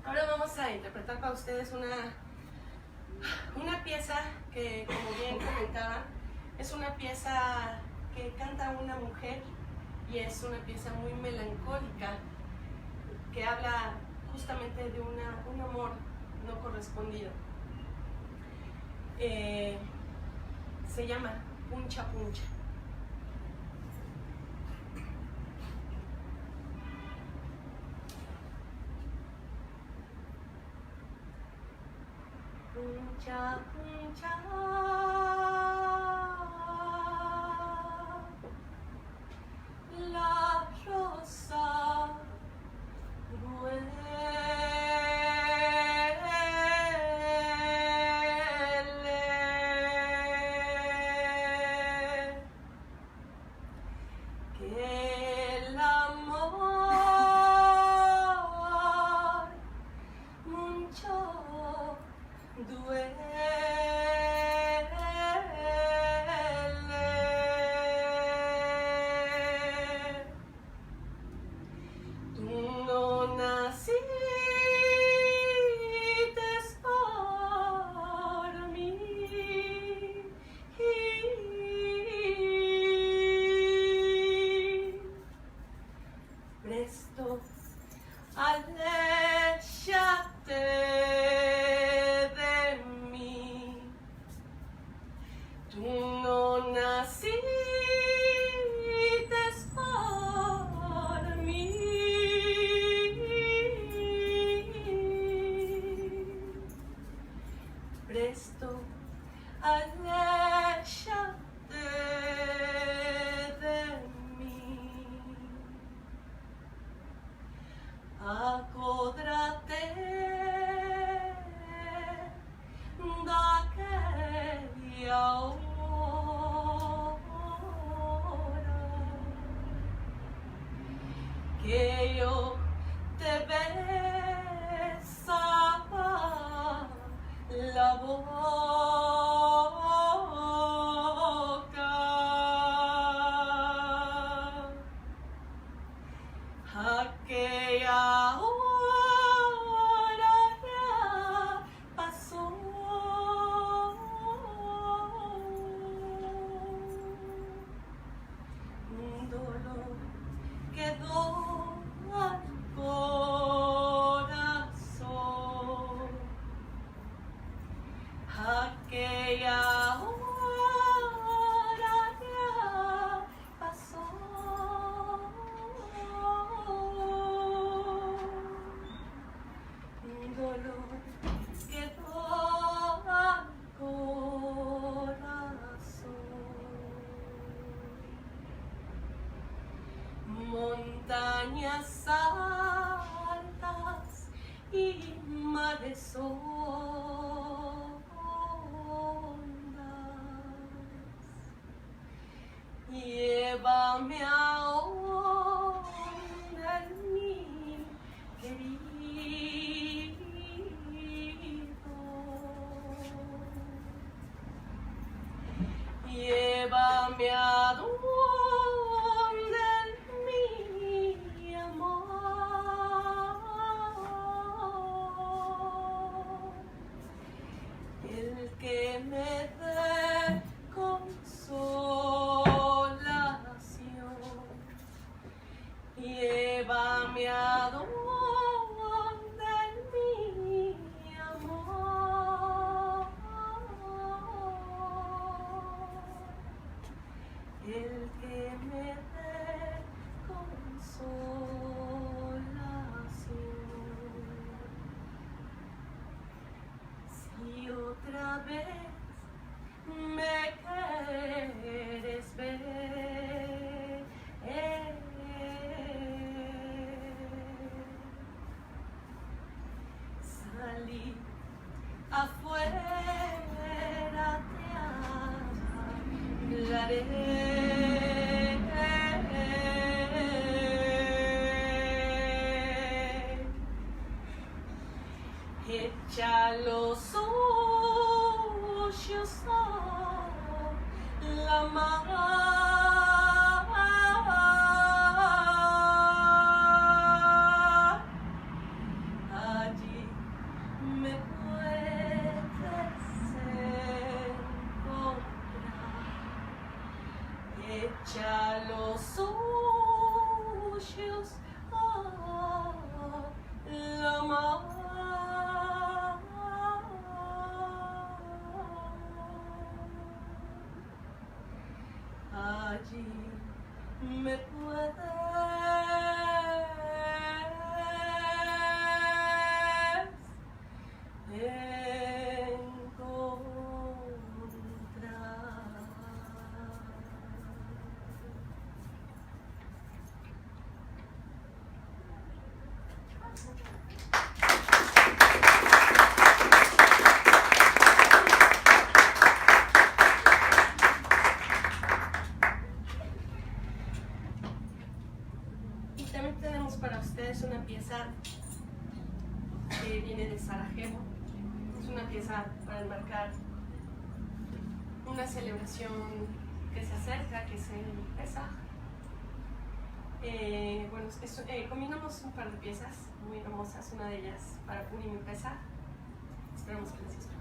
ahora vamos a interpretar para ustedes una pieza que, como bien comentaban, es una pieza que canta una mujer y es una pieza muy melancólica que habla justamente de un amor no correspondido. Se llama Puncha Puncha. Puncha, puncha, la rosa duele, que el amor mucho duele. Tú no naciste para mí. Presto aléjate de mí. Tú no naciste para mí. Presto aléjate de mí. Acódrate daquella hora que yo te besaba la boca. Aquella hora ya pasó. Un dolor quedó al corazón. Aquella hora ya pasó. Un dolor quedó al corazón. Montañas altas y mares hondas, llévame ahora en mi querido. Llévame a donde mi amor, el que me dé consolación. Llévame a donde mi amor, el que me dé consolación. Si otra vez me quieres ver, salí afuera, te hablaré. Echa los ojos a la mar. Allí me puedes encontrar. Echa los ojos Y también tenemos para ustedes una pieza que viene de Sarajevo. Es una pieza para enmarcar una celebración que se acerca, que es el Pesaj. Bueno, combinamos un par de piezas muy hermosas, una de ellas para Purim y Pesaj. Esperamos que les disfruten.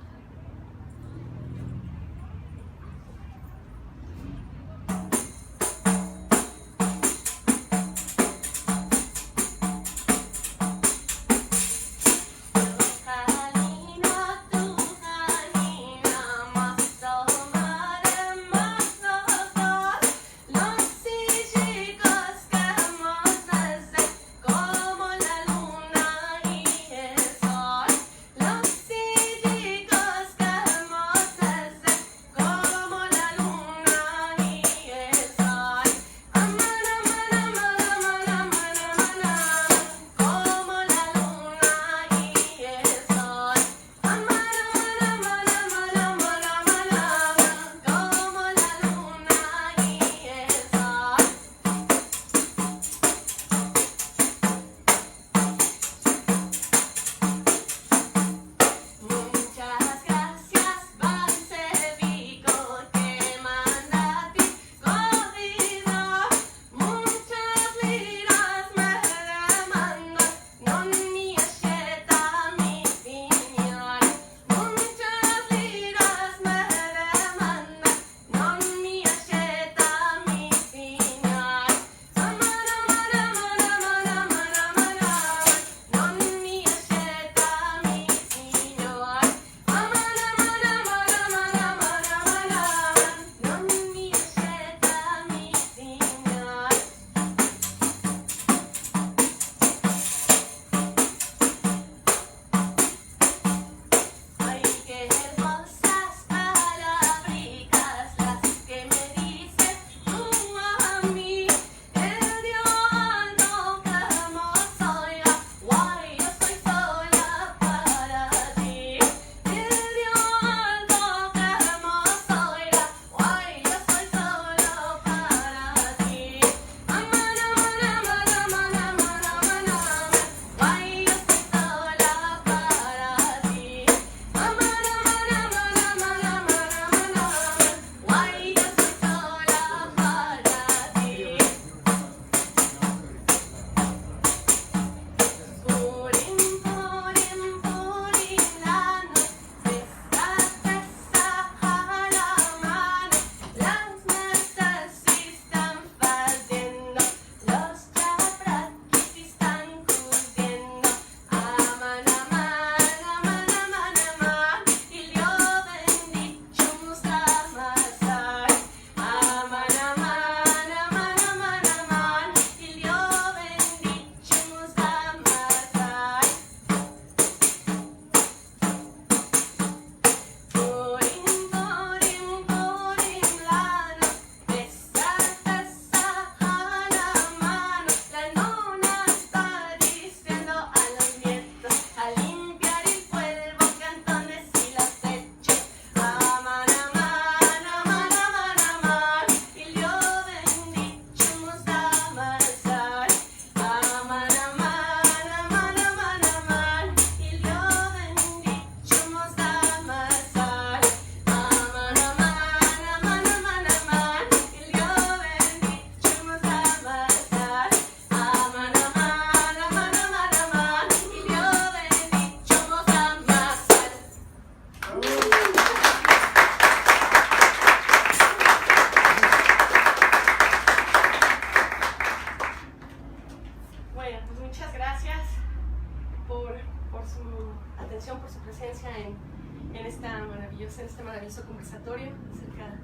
en este maravilloso conversatorio acerca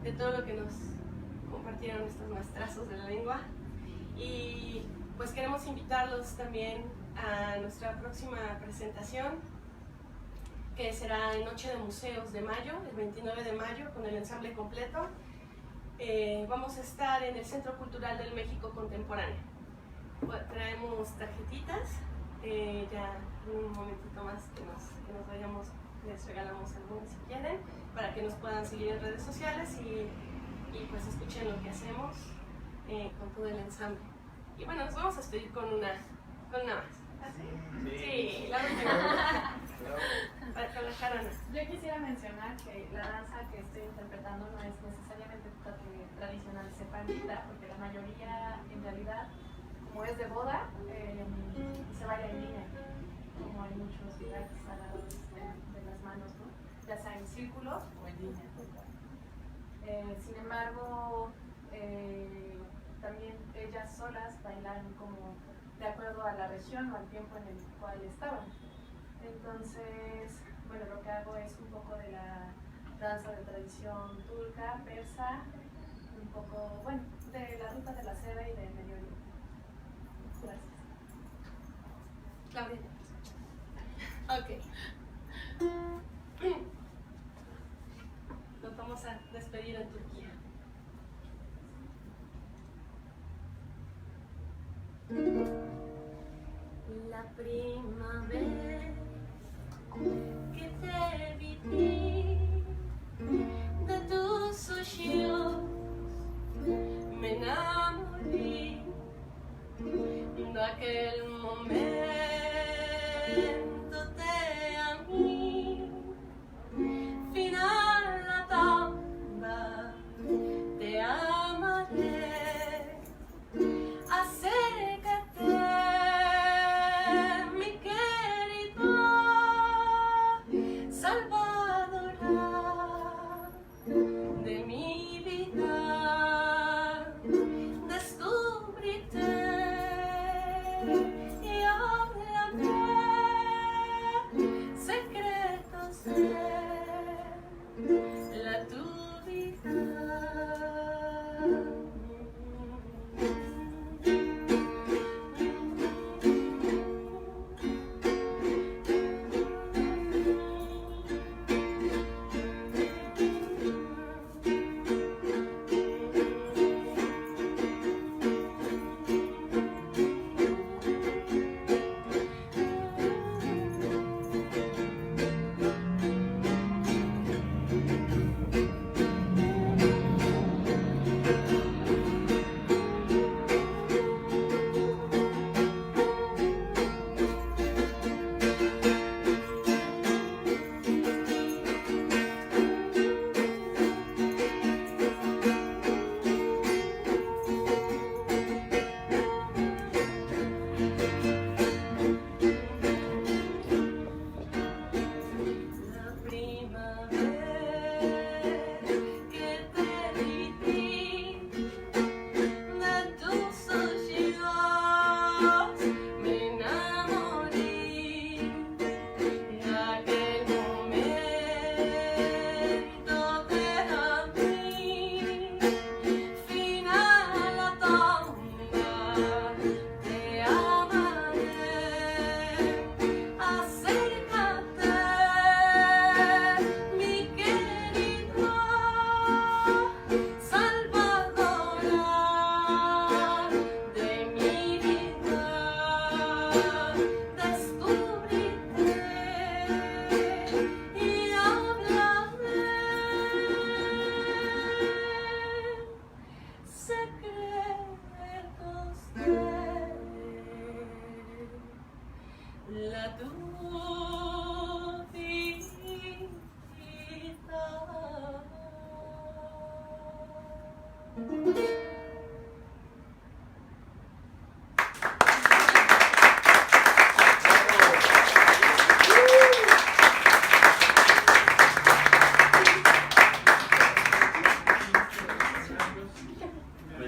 de todo lo que nos compartieron estos maestrazos de la lengua. Y pues queremos invitarlos también a nuestra próxima presentación, que será en Noche de Museos de mayo, el 29 de mayo, con el ensamble completo. Vamos a estar en el Centro Cultural del México Contemporáneo. Traemos tarjetitas ya en un momentito más que nos vayamos, les regalamos algunos si quieren, para que nos puedan seguir en redes sociales y pues escuchen lo que hacemos con todo el ensamble. Y bueno, nos vamos a despedir con una más. ¿Así? Sí, la última. Para la Jarana. Yo quisiera mencionar que la danza que estoy interpretando no es necesariamente tradicional sepanita, porque la mayoría en realidad, como es de boda, se baila en línea, como hay muchos lugares alados de las manos, ¿no? Ya sea en círculos o en línea. Sin embargo, también ellas solas bailan como de acuerdo a la región o al tiempo en el cual estaban. Entonces, bueno, lo que hago es un poco de la danza de tradición turca, persa, un poco, bueno, de la ruta de la seda y del Medio Oriente. Gracias. Claudia. Ok. Nos vamos a despedir en Turquía. La primavera que te vi de tus ojos me enamoré de aquel momento te amé final la tamba te amaré acércate mi querido salvadora de mi vida descúbrete y háblame secretos de la tu vida.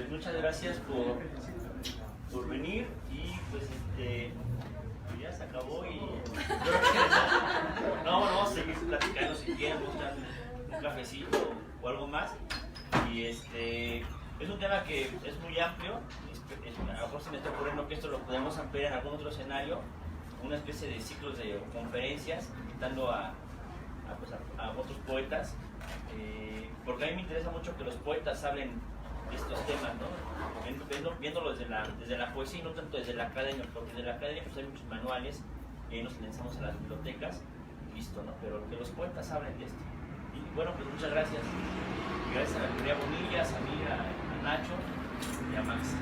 Muchas gracias por venir y pues ya se acabó y no, vamos a seguir platicando si quieren, buscar un cafecito o algo más y es un tema que es muy amplio, a lo mejor se me está ocurriendo que esto lo podemos ampliar en algún otro escenario, una especie de ciclos de conferencias, invitando a otros poetas, porque a mí me interesa mucho que los poetas hablen estos temas, ¿no? Viéndolo desde la poesía y no tanto desde la academia, porque desde la academia pues hay muchos manuales nos lanzamos a las bibliotecas, listo, ¿no? Pero que los poetas hablen de esto. Y bueno, pues muchas gracias. Gracias a la librería Bonilla, a mí, a Nacho y a Max.